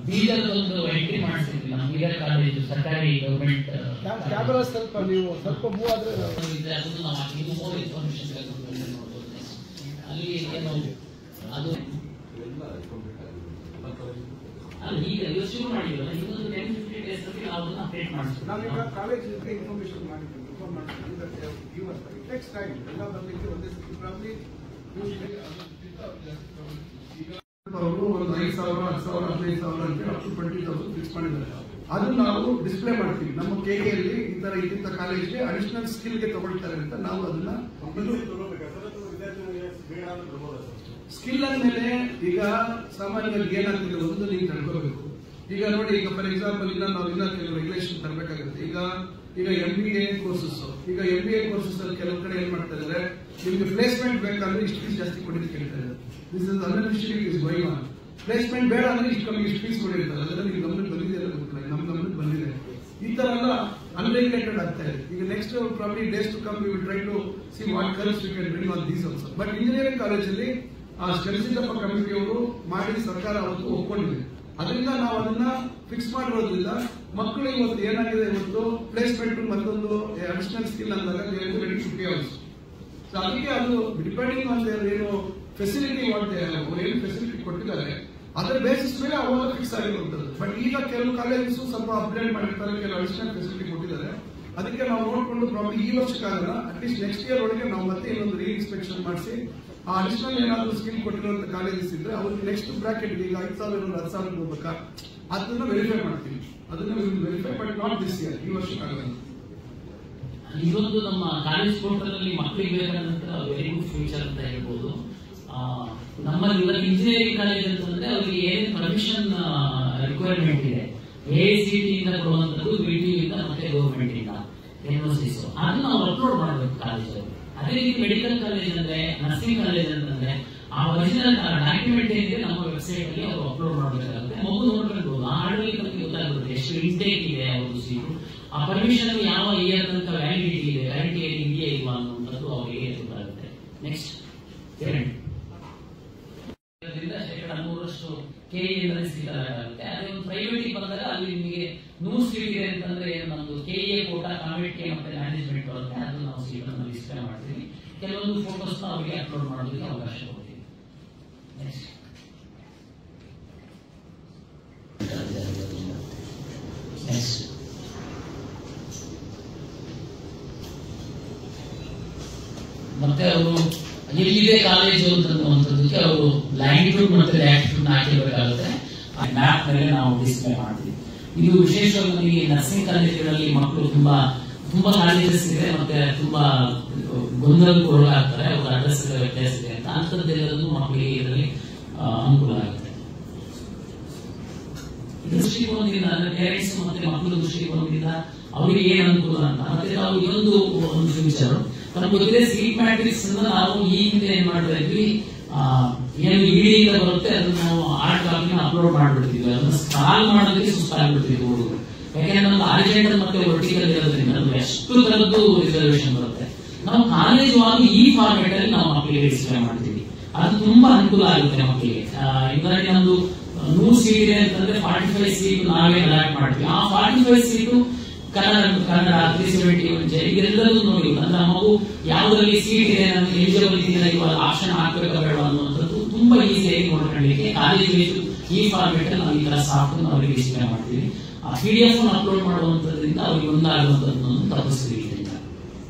ಬೀದರ್ ಒಂದು ಎಂಟ್ರಿ ಮಾಡಿಸಿದ್ವಿ ನಾವು. ಬೀದರ್ ಕಾಲೇಜ್ ಸರ್ಕಾರಿ ಗವರ್ಮೆಂಟ್ ಸ್ವಲ್ಪ ನೀವು ಸ್ವಲ್ಪ ಮೂವ್ ಆದ್ರೆ ಅದನ್ನು ನಾವು ಮೋರ್ ಇನ್ಫಾರ್ಮೇಶನ್ ನೋಡ್ಬೋದು. ಅಲ್ಲಿ ಏನು ಅದು ಈಗ ಶುರು ಮಾಡಿದ್ವಲ್ಲ, ಇನ್ನೊಂದು 10-15 ಡೇಸ್ ಅಲ್ಲಿ ಅದನ್ನ ಅಪ್ಡೇಟ್ ಮಾಡಿಸ್ತೀವಿ. ನಾವೀಗ ಕಾಲೇಜ್ ಇನ್ಫಾರ್ಮೇಶನ್ ಮಾಡಿದ್ವಿ, ಇನ್ಫಾರ್ಮ್ ಮಾಡ್ತೀವಿ. ನೆಕ್ಸ್ಟ್ ಟೈಮ್ ಎಲ್ಲ ಬರಲಿಕ್ಕೆ ಒಂದೇ ಸತಿ ಪ್ರಾಬ್ಲಿ ಅವರು ಒಂದು 5,000, 10,000, 15,000 ಅಂತ ಅಪ್ ಟು 20,000 ಫಿಕ್ಸ್ ಮಾಡಿದ್ದಾರೆ. ಅದನ್ನ ನಾವು ಡಿಸ್ಪ್ಲೇ ಮಾಡ್ತೀವಿ ನಮ್ಮ ಕೆಇಯಲ್ಲಿ. ಈ ತರ ಇಂಥ ಕಾಲೇಜ್ಗೆ ಅಡಿಷನಲ್ ಸ್ಕಿಲ್ಗೆ ತಗೊಳ್ತಾರೆ ಅಂತ ನಾವು ಅದನ್ನ ಸ್ಕಿಲ್ ಅಂದ್ಮೇಲೆ ಈಗ ಸಾಮಾನ್ಯವಾಗಿ ಏನಾಗ್ತದೆ ಒಂದು ನೀವು ತಿಳ್ಕೋಬೇಕು. ಈಗ ನೋಡಿ, ಈಗ ಫಾರ್ ಎಕ್ಸಾಂಪಲ್ ನಾವು ಕೆಲವು ರೆಗ್ಯುಲೇಷನ್ ತರಬೇಕಾಗುತ್ತೆ. ಈಗ MBA ಕೋರ್ಸಸ್, ಈಗ MBA ಕೋರ್ಸಸ್ ಅಲ್ಲಿ ಕೆಲವು ಕಡೆ ಏನ್ ಮಾಡ್ತಾ ಇದ್ದಾರೆ, ನಿಮ್ಗೆ ಪ್ಲೇಸ್ಮೆಂಟ್ ಬೇಕಾದ್ರೆ ಇಷ್ಟು ಫೀಸ್ ಜಾಸ್ತಿ ಕೊಡಿ ಅಂತ ಕೇಳ್ತಾ ಇದ್ದಾರೆ. This is unofficially is going on. Placement ಬೇಡ ಅಂದ್ರೆ ಇಷ್ಟು ಕಮ್ಮಿ ಇಷ್ಟು ಫೀಸ್ ಕೊಡಿರ್ತಾರೆ. ಅದೆಲ್ಲ ನಿಮ್ಗೆ ಗಮನಕ್ಕೆ ಬಂದಿದೆ ಅಂತ ಗೊತ್ತಿಲ್ಲ, ನಮ್ಮ ಗಮನಕ್ಕೆ ಬಂದಿದೆ. ಈ ತರ ಎಲ್ಲ ಅನ್ರೆಗ್ಯುಲೇಟೆಡ್ ಆಗ್ತಾ ಇದೆ. ಈಗ next probably days to come we will try to see what curbs we can bring on these also. But engineering ಕಾಲೇಜಲ್ಲಿ ಆ ಸ್ಟೆನ್ಸಿದಪ್ಪ ಕಮಿಟಿಯವರು ಮಾಡಿ ಸರ್ಕಾರ ಅವತ್ತು ಒಪ್ಕೊಂಡಿದೆ. ಅದರಿಂದ ನಾವು ಅದನ್ನ ಫಿಕ್ಸ್ ಮಾಡಿರೋದ್ರಿಂದ ಮಕ್ಕಳು ಇವತ್ತು ಏನಾಗಿದೆ, ಇವತ್ತು ಪ್ಲೇಸ್ಮೆಂಟ್ ಮತ್ತೊಂದು ಅಡಿಷನಲ್ ಸ್ಕಿಲ್ ಅಂದಾಗ ready to pay also. So ಅದಕ್ಕೆ ಅದು ಡಿಪೆಂಡಿಂಗ್ ಆನ್ ದೇರ್ ಏನು ಫೆಸಿಲಿಟಿ ಅವ್ರು ಏನು ಫೆಸಿಲಿಟಿ ಕೊಟ್ಟಿದ್ದಾರೆ ಅದರ ಬೇಸಿಸ್ ಮೇಲೆ ಅವಾಗ ಫಿಕ್ಸ್ ಆಗಿರುವಂತದ್ದು. ಬಟ್ ಈಗ ಕೆಲವು ಕಾಲೇಜಸ್ ಸ್ವಲ್ಪ ಅಪ್ಗ್ರೇಡ್ ಮಾಡಿರ್ತಾರೆ, ಕೆಲವು ಅಡಿಷನಲ್ ಫೆಸಿಲಿಟಿ ಕೊಟ್ಟಿದ್ದಾರೆ. ಅದಕ್ಕೆ ನಾವು ನೋಡಿಕೊಂಡು ಪ್ರಾಬ್ಲಿ ಈ ವರ್ಷಕ್ಕಾಗಲ್ಲ, ಅಟ್ಲೀಸ್ಟ್ ನೆಕ್ಸ್ಟ್ ಇಯರ್ ಒಳಗೆ ನಾವು ಮತ್ತೆ ಇನ್ನೊಂದು ರೀ ಇನ್ಸ್ಪೆಕ್ಷನ್ ಮಾಡಿಸಿ ಆ ಅಡಿಷನಲ್ ಏನಾದ್ರು ಸ್ಕಿಲ್ ಕೊಟ್ಟಿರುವಂತ ಕಾಲೇಜಸ್ ಇದ್ರೆ ಅವ್ರಿಗೆ ನೆಕ್ಸ್ಟ್ ಬ್ರಾಕೆಟ್ ಈಗ 5,000 10,000 ಹೋಗ್ಬೇಕಾ ಅದನ್ನ ವೆರಿಫೈ ಮಾಡ್ತೀವಿ. ಅದನ್ನ verify but not this year, ಈ ವರ್ಷಕ್ಕಾಗಲ್ಲ. ಇದೊಂದು ನಮ್ಮ ಕಾಲೇಜ್ ಪೋರ್ಟಲ್ ಅಲ್ಲಿ ಮಕ್ಕಳಿಗೆ ಬೇಕಾದಂತ ವೆರಿ ಗುಡ್ ಫ್ಯೂಚರ್ ಅಂತ ಹೇಳ್ಬೋದು. ನಮ್ಮಲ್ಲಿ ಇವಾಗ ಇಂಜಿನಿಯರಿಂಗ್ ಕಾಲೇಜ್ ಅಂತಂದ್ರೆ ಅವರಿಗೆ ಏನೇನು ಪರ್ಮಿಷನ್ ರಿಕ್ವೈರ್ಮೆಂಟ್ ಇದೆ, AICTE ಇಂದ ಕೊಡುವಂತದ್ದು, BTU ಇಂದ ಮತ್ತೆ ಗವರ್ಮೆಂಟ್ ಇಂದ ಯೂನಿವರ್ಸಿಟೀಸ್, ಅದನ್ನ ನಾವು ಅಪ್ಲೋಡ್ ಮಾಡಬೇಕು ಕಾಲೇಜಲ್ಲಿ. ಅದೇ ರೀತಿ ಮೆಡಿಕಲ್ ಕಾಲೇಜ್ ಅಂದ್ರೆ, ನರ್ಸಿಂಗ್ ಕಾಲೇಜ್ ಅಂತಂದ್ರೆ ಆ ಒರಿಜಿನಲ್ ಡಾಕ್ಯುಮೆಂಟ್ ಏನಿದೆ ನಮ್ಮ ವೆಬ್ಸೈಟ್ ಅಲ್ಲಿ ಅವರು ಅಪ್ಲೋಡ್ ಮಾಡಬೇಕಾಗುತ್ತೆ. ಮಗು ನೋಡ್ಕೊಳ್ಬಹುದು, ಆ ಆಡಳಿತಕ್ಕೆ ಗೊತ್ತಾಗುತ್ತೆ ಎಷ್ಟು ಇಂಟೇಕ್ ಇದೆ ಅವ್ರದ್ದು ಸೀಟು, ಆ ಪರ್ಮಿಷನ್ ಯಾವ ಇಯರ್ ತನಕ ವ್ಯಾಲಿಡಿಟಿ ಇದೆ, ವ್ಯಾಲಿಡಿಟಿ ಇದೆಯಾ ಇಲ್ವಾ ಅನ್ನುವಂಥದ್ದು ಅವರಿಗೆ ಗೊತ್ತಾಗುತ್ತೆ. ನೆಕ್ಸ್ಟ್ 3% KE ಸೀಟ್ ಆಗುತ್ತೆ. ಅದೇ ಒಂದು ಪ್ರೈವೇಟ್ ಬಂದಾಗ ಅಲ್ಲಿ ನಿಮಗೆ 100 ಸೀಟ್ ಇದೆ ಅಂತಂದ್ರೆ ನಮ್ದು KE ಕೋಟಾ ಕಮಿಟಿ ಮತ್ತೆ ಮ್ಯಾನೇಜ್ಮೆಂಟ್ ಬರುತ್ತೆ, ಅದು ನಾವು ಸೀಟ್ ಅನ್ನು ಡಿಸ್ಪ್ಲೇ ಮಾಡ್ತೀವಿ. ಕೆಲವೊಂದು ಫೋಟೋಸ್ ಅವರಿಗೆ ಅಪ್ಲೋಡ್ ಮಾಡೋದಕ್ಕೆ ಅವಕಾಶ ಕೊಡ್ತೀವಿ. ನೆಕ್ಸ್ಟ್ ಮತ್ತೆ ಅವರು ಎಲ್ಲಿದೆ ಕಾಲೇಜು ಅಂತಂದಕ್ಕೆ ಅವರು ಲ್ಯಾಂಗಿಟ್ಯೂಡ್ ಮತ್ತೆ ಲ್ಯಾಟಿಟ್ಯೂಡ್ ಹಾಕಿರ್ಬೇಕಾಗುತ್ತೆ. ಆ ಮ್ಯಾಪ್ ಮೇಲೆ ನಾವು ಡಿಸ್ಪ್ಲೇ ಮಾಡ್ತೀವಿ. ಇದು ವಿಶೇಷವಾಗಿ ನಮಗೆ ನರ್ಸಿಂಗ್ ಕಾಲೇಜುಗಳಲ್ಲಿ ಮಕ್ಕಳು ತುಂಬಾ ಕಾಲೇಜಸ್ ಇದೆ ಮತ್ತೆ ತುಂಬಾ ಗೊಂದಲಕ್ಕೆ ಒಳಗಾಗ್ತಾರೆ, ಅವ್ರ ಅಡ್ರೆಸ್ ವ್ಯತ್ಯಾಸ ಇದೆ ಅಂತ. ಅಂಥದ್ದೆಲ್ಲದನ್ನು ಮಕ್ಕಳಿಗೆ ಇದರಲ್ಲಿ ಅನುಕೂಲ ಆಗುತ್ತೆ. ದೃಷ್ಟಿಕೋನದಿಂದ ಅಂದ್ರೆ ಪೇರೆಂಟ್ಸ್ ಮತ್ತೆ ಮಕ್ಕಳ ದೃಷ್ಟಿಕೋನದಿಂದ ಅವರಿಗೆ ಏನ್ ಅನುಕೂಲ ಅಂತ. ಮತ್ತೆ ನಾವು ಇನ್ನೊಂದು ಫ್ಯೂಚರ್ ನಮ್ಗೆ ಗೊತ್ತಿದೆ, ಸೀಟ್ ಮ್ಯಾಟ್ರಿಕ್ಸ್ ನಾವು ಈ ಹಿಂದೆ ಏನ್ ಮಾಡ್ತಾ ಇದ್ವಿ, ಏನು ಇಡಿಯಿಂದ ಬರುತ್ತೆ ಅದನ್ನ ನಾವು ಆರ್ಟ್ ಕಾಪಿನ ಅಪ್ಲೋಡ್ ಮಾಡ್ಬಿಡ್ತೀವಿ. ಅದನ್ನ ಸ್ಕ್ರಾಲ್ ಮಾಡೋದಕ್ಕೆ ಸುಸ್ತಾಗ್ಬಿಡ್ತೀವಿ ಹುಡುಗರು. ಯಾಕೆಂದ್ರೆ ನಮ್ಗೆ ಆರ್ಜೆಂಟಲ್ ಮತ್ತೆ ವರ್ಟಿಕಲ್ ಇರೋದ್ರಿಂದ ಅದು ಎಷ್ಟು ತರದ್ದು ರಿಸರ್ವೇಶನ್ ಬರುತ್ತೆ. ನಾವು ಕಾಲೇಜ್ ಆಗಿ ಈ ಫಾರ್ಮೆಟ್ ಅಲ್ಲಿ ನಾವು ಮಕ್ಕಳಿಗೆ ಡಿಸ್ಪ್ಲೇ ಮಾಡ್ತೀವಿ. ಅದು ತುಂಬಾ ಅನುಕೂಲ ಆಗುತ್ತೆ ಮಕ್ಕಳಿಗೆ. ಇದರಲ್ಲಿ ನಮ್ದು 100 ಸೀಟ್ ಇದೆ ಅಂತಂದ್ರೆ 45 ಸೀಟ್ ನಾವೇ ಅಲಾಟ್ ಮಾಡ್ತೀವಿ. ಆ 45 ಸೀಟು ಕನ್ನಡ 371 ಇದೆಲ್ಲದೂ ನೋಡಿ ಅಂದ್ರೆ ಮಗು ಯಾವ್ದ್ರಲ್ಲಿ ಸೀಟ್ ಇದೆ, ನಮ್ಗೆ ಎಲಿಜಿಬಲ್ ಇದೆಯಲ್ಲ, ಇವಾಗ ಆಪ್ಷನ್ ಹಾಕ್ಬೇಕಾ ಬೇಡ ಅನ್ನುವಂಥದ್ದು ತುಂಬಾ ಈಸಿಯಾಗಿ ನೋಡ್ಕೊಳ್ಳಿಕ್ಕೆ ಕಾಲೇಜ್ ಈ ಫಾರ್ಮೆಟ್ ಅಲ್ಲಿ ನಾವು ಈ ತರ ಸಾಫ್ಟ್ ಅವರಿಗೆ ಡಿಸ್ಪ್ಲೇ ಮಾಡ್ತೀವಿ. ಆ PDF ಅಪ್ಲೋಡ್ ಮಾಡುವಂತದ್ರಿಂದ ಅವ್ರಿಗೆ ಒಂದಾಗುವಂತದ್ದನ್ನು ತಪ್ಪಿಸ್ತೀವಿ.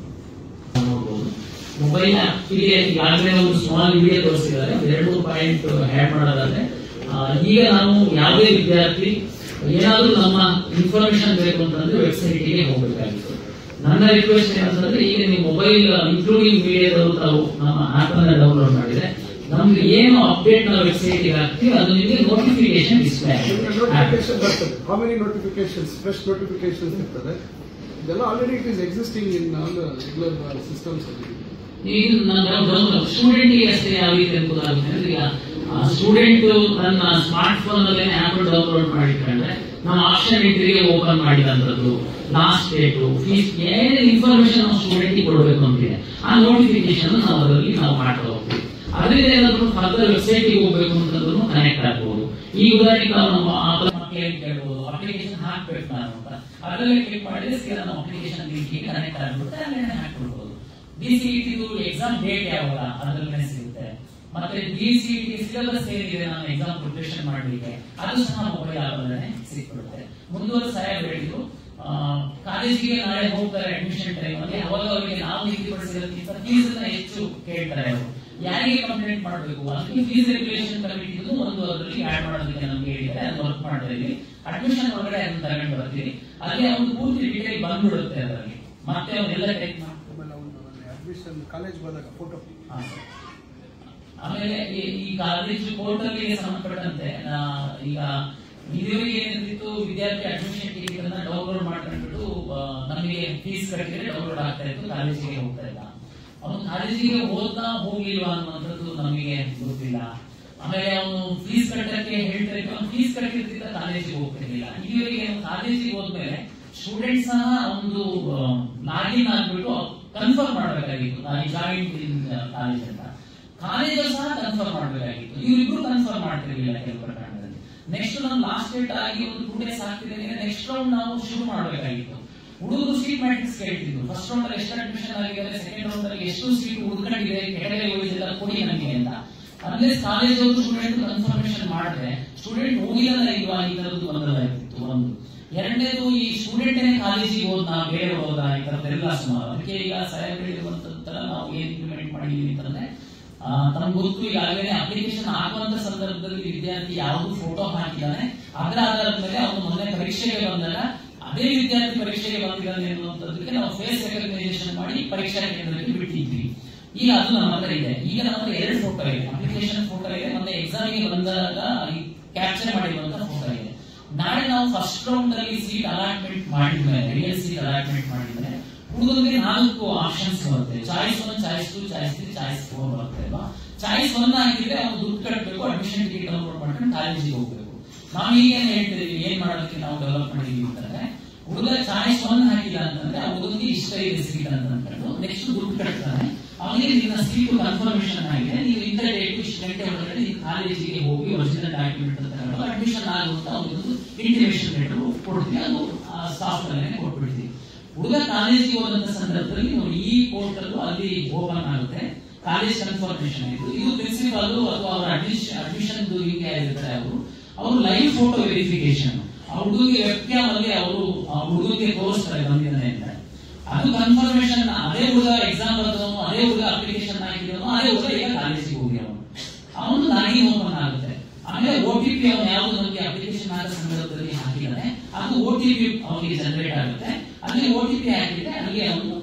ನೋಡಬಹುದು ಮೊಬೈಲ್ ಈಗಾಗಲೇ ಒಂದು ಸ್ಮಾಲ್ ವಿಡಿಯೋ ತೋರಿಸಿದ್ದಾರೆ. 2 ಪಾಯಿಂಟ್ ಆಡ್ ಮಾಡೋದಾದ್ರೆ, ಈಗ ನಾವು ಯಾವುದೇ ವಿದ್ಯಾರ್ಥಿ ಏನಾದ್ರೂ ನಮ್ಮ ಇನ್ಫಾರ್ಮೇಶನ್ ಬೇಕು ಅಂತಂದ್ರೆ ವೆಬ್ಸೈಟ್ ಗೆ ಹೋಗಬೇಕಾಗಿತ್ತು. ನನ್ನ ರಿಕ್ವೆಸ್ಟ್ ಏನಂತಂದ್ರೆ, ಈಗ ನೀವು ಮೊಬೈಲ್ ಇನ್ಕ್ಲೂಡಿಂಗ್ ವಿಡಿಯೋದವರು ತಾವು ನಮ್ಮ ಆಪ್ ಅನ್ನ ಡೌನ್ಲೋಡ್ ಮಾಡಿದ್ರೆ ನಮ್ಗೆ ಏನು ಅಪ್ಡೇಟ್ ನಾವು ವೆಬ್ಸೈಟ್ ಗೆ ಹಾಕ್ತೀವಿ ಅದು ನಿಮಗೆ ನೋಟಿಫಿಕೇಶನ್ ಡಿಸ್ಪ್ಲೇ ಬರ್ತದೆ. How many notifications, fresh notifications ಇರ್ತದೆ. ಇದೆಲ್ಲ already it is existing in all regular systems. ಈಗ ಸ್ಟೂಡೆಂಟ್ ಗೆ ಅಷ್ಟೇ ಯಾವ ರೀತಿ ಅನುಕೂಲ ಆಗುತ್ತೆ ಅಂದ್ರೆ, ಈಗ ಸ್ಟೂಡೆಂಟ್ ನನ್ನ ಸ್ಮಾರ್ಟ್ ಫೋನ್ ಅಲ್ಲೇ ಆಪ್ ಡೌನ್ಲೋಡ್ ಮಾಡಿಕೊಂಡ್ರೆ ನಾವು ಆಪ್ಷನ್ ಎಂಟ್ರಿಗೆ ಓಪನ್ ಮಾಡಿದಂಥದ್ದು, ಲಾಸ್ಟ್ ಡೇಟು, ಫೀಸ್, ಏನೇನು ಇನ್ಫಾರ್ಮೇಶನ್ ನಾವು ಸ್ಟೂಡೆಂಟ್ ಗೆ ಕೊಡಬೇಕು ಅಂತಿದೆ ಆ ನೋಟಿಫಿಕೇಶನ್ ನಾವು ಅದರಲ್ಲಿ ನಾವು ಮಾಡ್ತಾ ಹೋಗ್ತೀವಿ. ಅದರಿಂದ ಏನಾದ್ರು ಫರ್ದರ್ ವೆಬ್ಸೈಟ್ ಗೆ ಹೋಗ್ಬೇಕು ಅಂತಂದ್ರೂ ಕನೆಕ್ಟ್ ಆಗ್ಬಹುದು. ಈ ಉದಾಹರಣೆಗೆ ನಾವು ಮಕ್ಕಳಿಗೆ ಕೇಳಬಹುದು, ಅಪ್ಲಿಕೇಶನ್ ಹಾಕ್ಬೇಕು ನಾನು ಅಂತ, ಅದರಲ್ಲಿ ಕ್ಲಿಕ್ ಮಾಡಿದ್ರೆ ಸೀದಾ ನಾವು ಅಪ್ಲಿಕೇಶನ್ ಲಿಂಕ್ ಕನೆಕ್ಟ್ ಆಗ್ಬಿಡುತ್ತೆ, ಅಲ್ಲೇ ಹಾಕ್ಬಿಡ್ಬೋದು. DCET ಎಕ್ಸಾಮ್ ಡೇಟ್ ಯಾವಾಗ ಅದರಲ್ಲೇ ಸಿಗುತ್ತೆ. ಮತ್ತೆ DCET ಸಿಲೆಬಸ್ ಏನಿದೆ ನಾನು ಎಕ್ಸಾಮ್ ಪ್ರಿಪರೇಷನ್ ಮಾಡಲಿಕ್ಕೆ ಅದು ಸಹ ಮೊಬೈಲ್ ಆಪ್ ಅಲ್ಲೇ ಸಿಕ್ಬಿಡುತ್ತೆ. ಮುಂದುವರೆದ ಸಾಹೇಬ್ ಹೇಳಿದ್ರು, ಕಾಲೇಜಿಗೆ ನಾಳೆ ಹೋಗ್ತಾರೆ ಅಡ್ಮಿಷನ್ ಟೈಮ್ ಅಲ್ಲಿ, ಅವಾಗ ಅವರಿಗೆ ನಾವು ನಿಗದಿಪಡಿಸಿರೋದಕ್ಕಿಂತ ಫೀಸ್ ಹೆಚ್ಚು ಕೇಳ್ತಾರೆ. ಅವರು ಯಾರಿಗೆ ಕಂಪ್ಲೇಂಟ್ ಮಾಡಬೇಕು ಅದಕ್ಕೆ ಫೀಸ್ ರೆಗ್ಯುಲೇಷನ್ ಕಮಿಟಿ ಒಂದು ಅದರಲ್ಲಿ ಆಡ್ ಮಾಡೋದಕ್ಕೆ ನಮ್ಗೆ ಹೇಳಿದ್ದಾರೆ. ಅದು ವರ್ಕ್ ಮಾಡ್ತಾ ಇದೀವಿ. ಅಡ್ಮಿಷನ್ ಒಳಗಡೆ ಅದನ್ನ ತಗೊಂಡು ಬರ್ತೀವಿ, ಅಲ್ಲಿ ಅವ್ನು ಪೂರ್ತಿ ಡೀಟೇಲ್ ಬಂದ್ಬಿಡುತ್ತೆ ಅದರಲ್ಲಿ. ಮತ್ತೆ ಅವನ್ನೆಲ್ಲ ಟೈಪ್ ಮಾಡಿ ಅಡ್ಮಿಷನ್ ಕಾಲೇಜ್ ಬಂದಾಗ ಫೋಟೋ. ಆಮೇಲೆ ಈ ಕಾಲೇಜ್ ಪೋರ್ಟಲ್ ಗೆ ಸಂಬಂಧಪಟ್ಟಂತೆ ಈಗ ಇದುವರೆಗೆ ಏನಿತ್ತು, ವಿದ್ಯಾರ್ಥಿ ಅಡ್ಮಿಷನ್ ಟಿಕೆಟ್ ಅನ್ನ ಡೌನ್ಲೋಡ್ ಮಾಡ್ಕೊಂಡ್ಬಿಟ್ಟು ನಮಗೆ ಫೀಸ್ ಕಟ್ಟಿದ್ರೆ ಡೌನ್ಲೋಡ್ ಆಗ್ತಾ ಇತ್ತು, ಕಾಲೇಜಿಗೆ ಹೋಗ್ತಾ ಇಲ್ಲ. ಅವನು ಕಾಲೇಜಿಗೆ ಹೋಗ್ತಾ ಹೋಗ್ಲಿಲ್ವಾ ಅನ್ನುವಂಥದ್ದು ನಮಗೆ ಗೊತ್ತಿಲ್ಲ. ಆಮೇಲೆ ಅವನು ಫೀಸ್ ಕಟ್ಟಕ್ಕೆ ಹೇಳ್ತಾ ಇತ್ತು, ಅವನು ಫೀಸ್ ಕಟ್ಟಿರ್ತಿದ್ದ ಕಾಲೇಜಿಗೆ ಹೋಗ್ತಿರ್ಲಿಲ್ಲ. ಇದುವರೆಗೆ ಕಾಲೇಜಿಗೆ ಹೋದ್ಮೇಲೆ ಸ್ಟೂಡೆಂಟ್ ಸಹ ಒಂದು ಲಾಗಿನ್ ಆಗ್ಬಿಟ್ಟು ಕನ್ಫರ್ಮ್ ಮಾಡಬೇಕಾಗಿತ್ತು, ನಾನು ಜಾಯಿನ್ ಇನ್ ಕಾಲೇಜ್ ಅಂತ. ಕಾಲೇಜ್ ಸಹ ಕನ್ಫರ್ಮ್ ಮಾಡಬೇಕಾಗಿತ್ತು, ಇವರಿಬ್ರು ಕನ್ಫರ್ಮ್ ಮಾಡ್ತಿರ್ಲಿಲ್ಲ ಕೆಲವು ಪ್ರಕರಣದಲ್ಲಿ. ನೆಕ್ಸ್ಟ್ ನಾನು ಲಾಸ್ಟ್ ಡೇಟ್ ಆಗಿ ಒಂದು 2 ಡೇಸ್ ಆಗ್ತಿದ್ದೇನೆ, ನೆಕ್ಸ್ಟ್ ರೌಂಡ್ ನಾವು ಶುರು ಮಾಡಬೇಕಾಗಿತ್ತು. ಹುಡುಗರು ಸೀಟ್ ಮ್ಯಾಟ್ರಿಕ್ಸ್ ಕೇಳ್ತಿದ್ರು, ಫಸ್ಟ್ ರೌಂಡ್ ಅಲ್ಲಿ ಎಷ್ಟು ಅಡ್ಮಿಷನ್ ಆಗಿದೆ, ಸೆಕೆಂಡ್ ರೌಂಡ್ ಅಲ್ಲಿ ಎಷ್ಟು ಸೀಟ್ ಉಳ್ಕೊಂಡಿದೆ, ಕೆಳಗಡೆ ಹೋಗಿದ್ದೆಲ್ಲ ಕೊಡಿ ನನಗೆ ಅಂತ. ಅಂದ್ರೆ ಕಾಲೇಜ್ ಅವರು ಸ್ಟೂಡೆಂಟ್ ಕನ್ಫರ್ಮೇಶನ್ ಮಾಡಿದ್ರೆ ಸ್ಟೂಡೆಂಟ್ ಹೋಗಿಲ್ಲ ಇಲ್ವಾ ಈ ತರದ್ದು ಗೊಂದಲ ಇರ್ತಿತ್ತು. ಒಂದು ಎರಡನೇದು, ಈ ಸ್ಟೂಡೆಂಟ್ ಕಾಲೇಜಿಗೆ ಹೋದ ಬೇರೆ ಹೋದ ಈ ತರದ್ದೆಲ್ಲ ಸುಮಾರು. ಅದಕ್ಕೆ ಈಗ ಸಾಹೇಬ್ ಹೇಳಿರುವಂತ ನಾವು ಏನ್ ಇಂಪ್ಲಿಮೆಂಟ್ ಮಾಡಿದೀವಿ ಅಂತಂದ್ರೆ, ತಮ್ಗೆ ಗೊತ್ತು ಈಗಾಗಲೇ ಅಪ್ಲಿಕೇಶನ್ ಹಾಕುವಂತ ಸಂದರ್ಭದಲ್ಲಿ ವಿದ್ಯಾರ್ಥಿ ಯಾವುದು ಫೋಟೋ ಹಾಕಿದ್ದಾನೆ ಅದರ ಆಧಾರದ ಮೇಲೆ ಅವನು ಮೊನ್ನೆ ಪರೀಕ್ಷೆಗೆ ಬಂದಾಗ ಅದೇ ವಿದ್ಯಾರ್ಥಿ ಪರೀಕ್ಷೆಗೆ ಬಂದಿದ್ದಾನೆ ಅನ್ನುವಂಥದ್ದಕ್ಕೆ ನಾವು ಫೇಸ್ ರೆಕಗ್ನೈಸೇಷನ್ ಮಾಡಿ ಪರೀಕ್ಷಾ ಕೇಂದ್ರಕ್ಕೆ ಬಿಟ್ಟಿದ್ವಿ. ಈಗ ಅದು ನಮ್ಮ ಹತ್ರ ಇದೆ. ಈಗ ನಮ್ಮ ಹತ್ರ 2 ಫೋಟೋ ಇದೆ, ಅಪ್ಲಿಕೇಶನ್ ಫೋಟೋ ಇದೆ, ಮತ್ತೆ ಎಕ್ಸಾಮಿಗೆ ಬಂದಾಗ ಕ್ಯಾಪ್ಚರ್ ಮಾಡಿರುವಂತಹ ಫೋಟೋ ಇದೆ. ನಾಳೆ ನಾವು ಫಸ್ಟ್ ರೌಂಡ್ ಅಲ್ಲಿ ಸೀಟ್ ಅಲಾಟ್ಮೆಂಟ್ ಮಾಡಿದ್ಮೇಲೆ, ರಿಯಲ್ ಸೀಟ್ ಅಲಾಟ್ಮೆಂಟ್ ಮಾಡಿದ್ಮೇಲೆ ಹುಡುಗರಿಗೆ 4 ಆಪ್ಷನ್ಸ್ ಬರುತ್ತೆ. ಚಾಯ್ಸ್ 1, ಚಾಯ್ಸ್ 2, ಚಾಯ್ಸ್ 3, ಚಾಯ್ಸ್ 4 ಬರುತ್ತೆ ಅಲ್ವಾ. ಚಾಯ್ಸ್ 1 ಹಾಕಿದ್ರೆ ಅವನು ದುಡ್ಡು ಕಟ್ಟಬೇಕು, ಅಡ್ಮಿಷನ್ ಟಿಕೆಟ್ ಡೌನ್ಲೋಡ್ ಮಾಡ್ಕೊಂಡು ಕಾಲೇಜಿಗೆ ಹೋಗ್ಬೇಕು. ನಾವು ಈಗೇನ್ ಹೇಳ್ತಿದೀವಿ, ಏನ್ ಮಾಡೋದಕ್ಕೆ ನಾವು ಡೆವಲಪ್ ಮಾಡಿದೀವಿ ಅಂತಂದ್ರೆ, ಹುಡುಗ ಚಾಯ್ಸ್ 1 ಹಾಕಿಲ್ಲ ಅಂತಂದ್ರೆ ಆ ಹುಡುಗನಿಗೆ ಇಷ್ಟ ಇದೆ ಸೀಟ್ ಅಂತ ಅನ್ಕೊಂಡು ನೆಕ್ಸ್ಟ್ ದುಡ್ಡು ಕಟ್ತಾನೆ. ಅವನಿಗೆ ನಿನ್ನ ಸೀಟು ಕನ್ಫರ್ಮೇಶನ್ ಆಗಿದೆ, ನೀವು ಇಂಥ ಡೇಟ್ ಇಷ್ಟು ಗಂಟೆ ಒಳಗಡೆ ಕಾಲೇಜಿಗೆ ಹೋಗಿ ಒರಿಜಿನಲ್ ಡಾಕ್ಯುಮೆಂಟ್ ಅಂತ ತಗೊಂಡು ಅಡ್ಮಿಷನ್ ಆಗುವಂತ ಒಂದು ಇಂಟಿಮೇಷನ್ ಲೆಟರ್ ಕೊಡ್ತೀವಿ, ಅದು ಸಾಫ್ಟ್ ಅಲ್ಲೇ ಕೊಟ್ಬಿಡ್ತೀವಿ. ಹುಡುಗ ಕಾಲೇಜಿಗೆ ಹೋದಂತ ಸಂದರ್ಭದಲ್ಲಿ ನೋಡಿ ಈ ಪೋರ್ಟಲ್ ಅಲ್ಲಿ ಓಪನ್ ಆಗುತ್ತೆ, ಕಾಲೇಜ್ ಕನ್ಫರ್ಮೇಶನ್ ಆಯಿತು. ಇದು ಪ್ರಿನ್ಸಿಪಾಲ್ ಅಥವಾ ಅವರ ಅಡ್ಮಿಷನ್ ಹಿಂಗೆ ಆಗಿರ್ತಾರೆ ಅವರು ಲೈವ್ ಫೋಟೋ ವೆರಿಫಿಕೇಶನ್ ಆ ಹುಡುಗಿಗೆ ವೆಬ್ ಕ್ಯಾಮ್ ಅಲ್ಲಿ ಅವರು ಹುಡುಗಿಗೆ ತೋರಿಸ್ತಾರೆ ಬಂದಿದ್ದಾನೆ ಅಂತ. ಅದು ಕನ್ಫರ್ಮೇಶನ್ ಅದೇ ಹುಡುಗ ಎಕ್ಸಾಮ್ ಬರೆದವನು, ಅದೇ ಹುಡುಗ ಅಪ್ಲಿಕೇಶನ್ ಹಾಕಿದವನು, ಅದೇ ಹುಡುಗ ಈಗ ಕಾಲೇಜಿಗೆ ಹೋಗಿ ಅವನು ಲಾಗಿನ್ ಓಪನ್ ಆಗುತ್ತೆ. ಆಮೇಲೆ OTP ಅವನು ಯಾವುದು ನಮಗೆ ಅಪ್ಲಿಕೇಶನ್ ಆದ ಸಂದರ್ಭದಲ್ಲಿ ಹಾಕಿದ್ದಾನೆ ಅದು OTP ಅವನಿಗೆ ಜನರೇಟ್ ಆಗುತ್ತೆ. ಅಲ್ಲಿ OTP ಹಾಕಿದ್ರೆ ಅಲ್ಲಿ ಅವನು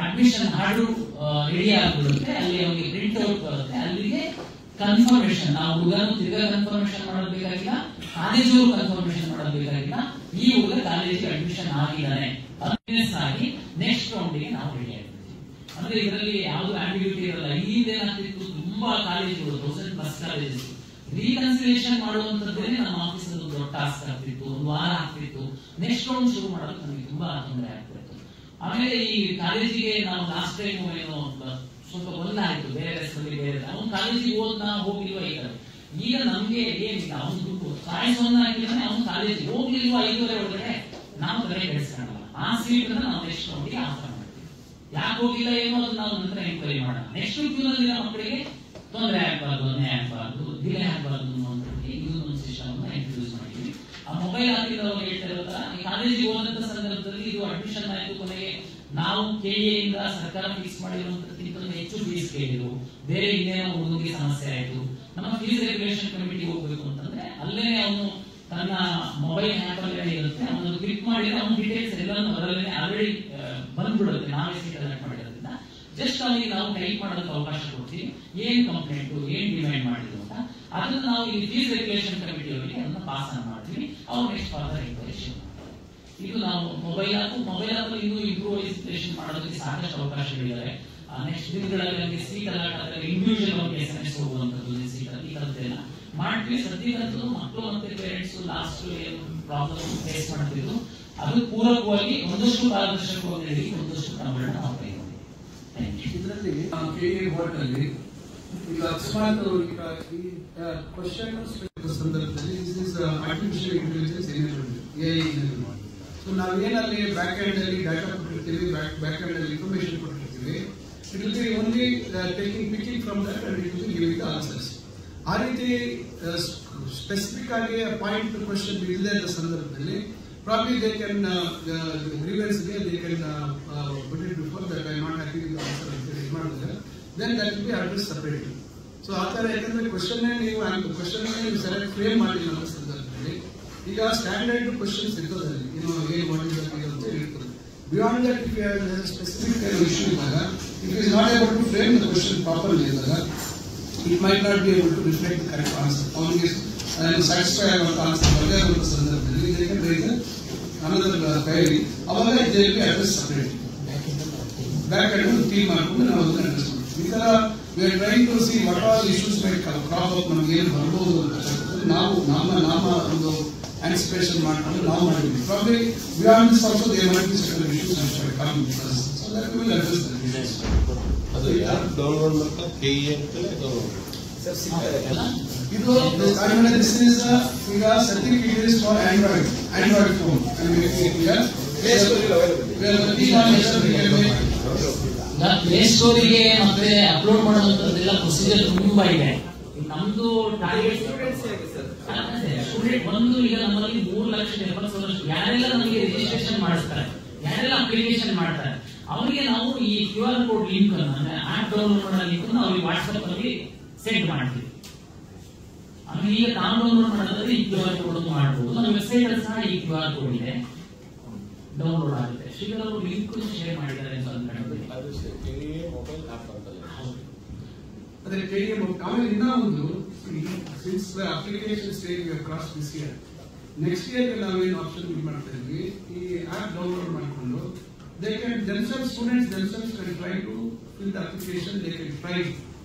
ಅಡ್ಮಿಷನ್ ಹಾಡು ರೆಡಿ ಆಗಿಬಿಡುತ್ತೆ, ಅಲ್ಲಿ ಅವನಿಗೆ ಪ್ರಿಂಟ್ ಔಟ್ ಬರುತ್ತೆ. ಅಲ್ಲಿಗೆ ಕನ್ಫರ್ಮೇಶನ್, ನಾವು ಹುಡುಗನು ತಿರ್ಗಾ ಕನ್ಫರ್ಮೇಶನ್ ಮಾಡಬೇಕಾಗಿಲ್ಲ, ಕಾಲೇಜು ಕನ್ಫರ್ಮೇಶನ್ ಮಾಡಬೇಕಾಗಿಲ್ಲ, ಈ ಹುಡುಗ ಕಾಲೇಜಿಗೆ ಅಡ್ಮಿಷನ್ ಆಗಿದ್ದಾನೆ ಆಗಿ ನೆಕ್ಸ್ಟ್ ರೌಂಡ್ಗೆ ನಾವು ರೆಡಿ ಆಗಿರ್ತೀವಿ. ಅಂದ್ರೆ ಇದರಲ್ಲಿ ಯಾವುದು ಆಂಬಿಗ್ಯೂಟಿ ಇರಲ್ಲ. ಈಗೇನಾಗ್ತಿತ್ತು, ತುಂಬಾ ಕಾಲೇಜುಗಳು 1000+ ಕಾಲೇಜಸ್ ರೀಕನ್ಸಿಲೇಷನ್ ಮಾಡುವಂತದ್ದೇ ನಮ್ಮ ಆಫೀಸ್ ದೊಡ್ಡ ಟಾಸ್ಕ್ ಆಗ್ತಿತ್ತು, ಒಂದು ವಾರ ಆಗ್ತಿತ್ತು. ನೆಕ್ಸ್ಟ್ ರೌಂಡ್ ಶುರು ಮಾಡೋದು ನಮಗೆ ತುಂಬಾ ತೊಂದರೆ ಆಗ್ತಿತ್ತು. ಆಮೇಲೆ ಈ ಕಾಲೇಜಿಗೆ ನಾವು ಲಾಸ್ಟ್ ಟೈಮ್ ಏನೋ ಸ್ವಲ್ಪ ಬಂದಾಯ್ತು, ಬೇರೆ ಹೆಸರಲ್ಲಿ ಬೇರೆ ಅವ್ನು ಕಾಲೇಜಿಗೆ ಹೋದ್ನ ಹೋಗ್ಲಿಲ್ವಾ ಈಗ ನಮ್ಗೆ ಏನಿಲ್ಲ, ಅವ್ನು ದುಡ್ಡು ಚಾಯ್ಸ್ ಹಾಕಿದ್ರೆ ಅವ್ನು ಕಾಲೇಜಿಗೆ ಹೋಗ್ಲಿಲ್ವಾ 5:30 ಒಳಗಡೆ ನಾವು ತಲೆ ಕೆಡಿಸ್ಕೊಳ್ಳಲ್ಲ. ಆ ಸೀಟ್ ನಾವು ನೆಕ್ಸ್ಟ್ ರೌಂಡ್ಗೆ ಆಫರ್ ಮಾಡ್ತೀವಿ. ಯಾಕೆ ಹೋಗಿಲ್ಲ ಏನೋ ಅದು ನಾವು ನಂತರ ಎಂಕ್ವೈರಿ ಮಾಡೋಣ. ನೆಕ್ಸ್ಟ್ ಕ್ಯೂನಲ್ಲಿ ಮಕ್ಕಳಿಗೆ ತೊಂದರೆ ಆಗ್ಬಾರ್ದು, ಅನ್ಯಾಯ ಆಗ್ಬಾರ್ದು, ಡಿಲೇ ಆಗ್ಬಾರ್ದು ಅನ್ನೋದಕ್ಕೆ ಇದೊಂದು ಸಿಸ್ಟಮ್ ಅನ್ನ ಇಂಟ್ರೊಡ್ಯೂಸ್ ಮಾಡಿದ್ವಿ. ಆ ಮೊಬೈಲ್ ಹಾಕಿದವರು ಹೇಳ್ತಾ ಇರೋದ್ರ ಈ ಕಾಲೇಜಿಗೆ ಹೋದಂತ ಸಂದರ್ಭದಲ್ಲಿ ಇದು ಅಡ್ಮಿಷನ್ ಆಯ್ತು, ಕೊನೆಗೆ ನಾವು KA ಇಂದ ಸರ್ಕಾರ ಫಿಕ್ಸ್ ಮಾಡಿರುವಂತಕ್ಕಿಂತ ಹೆಚ್ಚು ಫೀಸ್ ಕೇಳಿದ್ರು, ಬೇರೆ ಇನ್ನೇನೋ ಹುಡುಗರಿಗೆ ಸಮಸ್ಯೆ ಆಯ್ತು. ನಮ್ಮ ಫೀಸ್ ರೆಗ್ಯುಲೇಷನ್ ಕಮಿಟಿಗೆ ಹೋಗ್ಬೇಕು ಅಂತಂದ್ರೆ ಅಲ್ಲೇ ಅವನು ತನ್ನ ಮೊಬೈಲ್ ಆಪ್ ಅಲ್ಲಿ ಇರುತ್ತೆ, ಅವನು ಕ್ಲಿಕ್ ಮಾಡಿದ್ರೆ ಅವನ ಡೀಟೇಲ್ಸ್ ಎಲ್ಲಾನು ಅದರಲ್ಲೇ ಆಲ್ರೆಡಿ ಬಂದ್ಬಿಡುತ್ತೆ. ನಾವೇ ಸೀಟ್ ಅಲರ್ಟ್ ಮಾಡಿರೋದ್ರಿಂದ ಜಸ್ಟ್ ಅವನಿಗೆ ನಾವು ಟೈಪ್ ಮಾಡೋದಕ್ಕೆ ಅವಕಾಶ ಕೊಡ್ತೀವಿ, ಏನ್ ಕಂಪ್ಲೇಂಟ್ ಏನ್ ಡಿಮ್ಯಾಂಡ್ ಮಾಡಿದ್ರು ಅಂತ. ಅದನ್ನ ನಾವು ಈ ಫೀಸ್ ರೆಗ್ಯುಲೇಷನ್ ಕಮಿಟಿ ಅವರಿಗೆ ಅದನ್ನ ಪಾಸ್ ಮಾಡ್ತೀವಿ. ಅವ್ರು ನೆಕ್ಸ್ಟ್ ಫರ್ದರ್ ಎಂಕ್ವೈರಿ. ಇದು ನಾವು ಮೊಬೈಲ್ ಆಪ್ ಅಲ್ಲಿ ಇನ್ನೂ ಇಂಪ್ರೂವೈಸೇಷನ್ ಮಾಡೋದಕ್ಕೆ ಸಾಕಷ್ಟು ಅವಕಾಶಗಳಿದ್ದಾರೆ. ನೆಕ್ಸ್ಟ್ ದಿನಗಳಲ್ಲಿ ನಮಗೆ ಸೀಟ್ ಅಲರ್ಟ್ ಆದ್ರೆ ಇಂಡಿವಿಜುವಲ್ ಆಗಿ SMS ಹೋಗುವಂತದ್ದು ಸೀಟ್ ಅಲ್ಲಿ ಇರೋದೆಲ್ಲ ಮಾಡ್ತೀವಿ. ಸದ್ಯಕ್ಕಂತೂ ಮಕ್ಕಳು ಮತ್ತೆ ಪೇರೆಂಟ್ಸ್ ಲಾಸ್ಟ್ ಏನು ಪ್ರಾಬ್ಲಮ್ ಫೇಸ್ ಮಾಡ್ತಿದ್ರು ಅದು ಪೂರಕವಾಗಿ ಒಂದಷ್ಟು ಪಾರದರ್ಶಕವಾಗಿ ಒಂದಷ್ಟು ಕ್ರಮಗಳನ್ನ ನಾವು ಕೈಗೊಂಡಿದ್ದೀವಿ. ಇದರಲ್ಲಿ KA ಬೋರ್ಡ್ ಅಲ್ಲಿ ಈಗ ಅಕಸ್ಮಾತ್ ಕ್ವಶನ್ ಸಂದರ್ಭದಲ್ಲಿ ಆರ್ಟಿಫಿಷಿಯಲ್ ಇಂಟೆಲಿಜೆನ್ಸ್ AI ಸೊ ನಾವೇನಲ್ಲಿ ಬ್ಯಾಕ್ ಎಂಡ್ ಅಲ್ಲಿ ಡಾಟಾ ಕೊಟ್ಟಿರ್ತೀವಿ, ಬ್ಯಾಕ್ ಎಂಡ್ ಅಲ್ಲಿ ಇನ್ಫಾರ್ಮೇಶನ್ ಕೊಟ್ಟಿರ್ತೀವಿ. It will be only picking from that and it will giving the answers. ಆ ರೀತಿ ಸ್ಪೆಸಿಫಿಕ್ ಆಗಿ ಪಾಯಿಂಟ್ ಕ್ವಶನ್ ಇಲ್ಲದೆ ಇದ್ದ ಸಂದರ್ಭದಲ್ಲಿ ಪ್ರಾಬ್ಲಿ ದೇ ಕ್ಯಾನ್ ಗ್ರೀವೆನ್ಸ್ ಗೆ they can put it before that I not happy with the answer ಅಂತ ಹೇಳಿ ಮಾಡಿದ್ರೆ then that will be address separate. So ಆ ತರ ಯಾಕಂದ್ರೆ ಕ್ವಶನ್ ನೀವು ಸರಿಯಾಗಿ ಫ್ರೇಮ್ ಮಾಡಿಲ್ಲ ಅನ್ನೋ ಸಂದರ್ಭದಲ್ಲಿ ಈಗ ಸ್ಟ್ಯಾಂಡರ್ಡ್ ಕ್ವಶನ್ಸ್ ಇರ್ತದೆ, ಏನು ಮಾಡಿದ್ರೆ ಅಂತ ಇರ್ತದೆ. Beyond that if you have specific issue ಇದ್ದಾಗ if is not able to frame the question properly ಇದ್ದಾಗ it might not be able to reflect the correct answer. ಅವನಿಗೆ ಸ್ಯಾಟಿಸ್ಫೈ ಆಗುವಂತ ಆನ್ಸರ್ ಬರದೇ ಇರುವಂತ ಸಂದರ್ಭದಲ್ಲಿ they can raise another query. ಅವಾಗ they will be addressed separately. Back end team ಮಾಡ್ಕೊಂಡು ನಾವು ಅದನ್ನ ಅಡ್ರೆಸ್ ಮಾಡ್ತೀವಿ. ಈ ತರ we are trying to see what all issues might crop up, ನಮ್ಗೆ ಏನು ಬರ್ಬೋದು ಅಂತ ನಾವು ನಮ್ಮ ಒಂದು anticipation ಮಾಡ್ಕೊಂಡು ನಾವು ಮಾಡಿದ್ವಿ. Probably beyond this also there might be certain issues which might come with us. So that we will address that issues. ಅದು ಯಾರು ಡೌನ್ಲೋಡ್ ಮಾಡ್ತಾರೆ KA ಅಂತಲೇ ಡೌನ್ಲೋಡ್ ಇದು this is ಈಗ certificate is for Android phone and we are play ಸ್ಟೋರಿಗೆ ಮತ್ತೆ upload ಮಾಡುವಂತದ್ದೆಲ್ಲ procedure ತುಂಬಾ ಇದೆ. ನಮ್ದು ಟಾರ್ಗೆಟ್ ಸ್ಟೂಡೆಂಟ್ ಒಂದು ಈಗ ನಮ್ಮಲ್ಲಿ 3,70,000 ಯಾರೆಲ್ಲ ನಮಗೆ ರಿಜಿಸ್ಟ್ರೇಷನ್ ಮಾಡಿಸ್ತಾರೆ, ಯಾರೆಲ್ಲ ಅಪ್ಲಿಕೇಶನ್ ಮಾಡ್ತಾರೆ ಅವರಿಗೆ ನಾವು ಈ QR ಕೋಡ್ ಲಿಂಕ್ ಅನ್ನ ಆಪ್ ಡೌನ್ಲೋಡ್ ಮಾಡೋ ಲಿಂಕ್ ಅವ್ರಿಗೆ ವಾಟ್ಸ್ಆಪ್ ಅಲ್ಲಿ ಸೆಂಡ್ ಮಾಡ್ತೀವಿ. ಆಮೇಲೆ ಈಗ ತಾವು ಡೌನ್ಲೋಡ್ ಮಾಡೋದ್ರೆ ಈ QR ಕೋಡ್ ಮಾಡಬಹುದು. ನಮ್ಮ ವೆಬ್ಸೈಟ್ ಅಲ್ಲಿ ಸಹ ಈ QR ಕೋಡ್ ಇದೆ, ಡೌನ್ಲೋಡ್ ಆಗುತ್ತೆ. ಶ್ರೀಧರ್ ಅವರು ಲಿಂಕ್ ಶೇರ್ ಮಾಡಿದ್ದಾರೆ ಅಂತ ಅನ್ಕೊಂಡಿದ್ದೆ. ಮೊಬೈಲ್ ಆಪ್ ಅಂತಲ್ಲ ಅದೇ KA ಆಮೇಲೆ ಇನ್ನೂ ಒಂದು since application stage we have cross this year, next year ನಾವೇನು ಆಪ್ಷನ್ ಯೂಸ್ ಮಾಡ್ತಾ ಇದ್ವಿ, ಈ ಆಪ್ ಡೌನ್ಲೋಡ್ ಮಾಡಿಕೊಂಡು they can themselves, students themselves can try to fill the application, they can try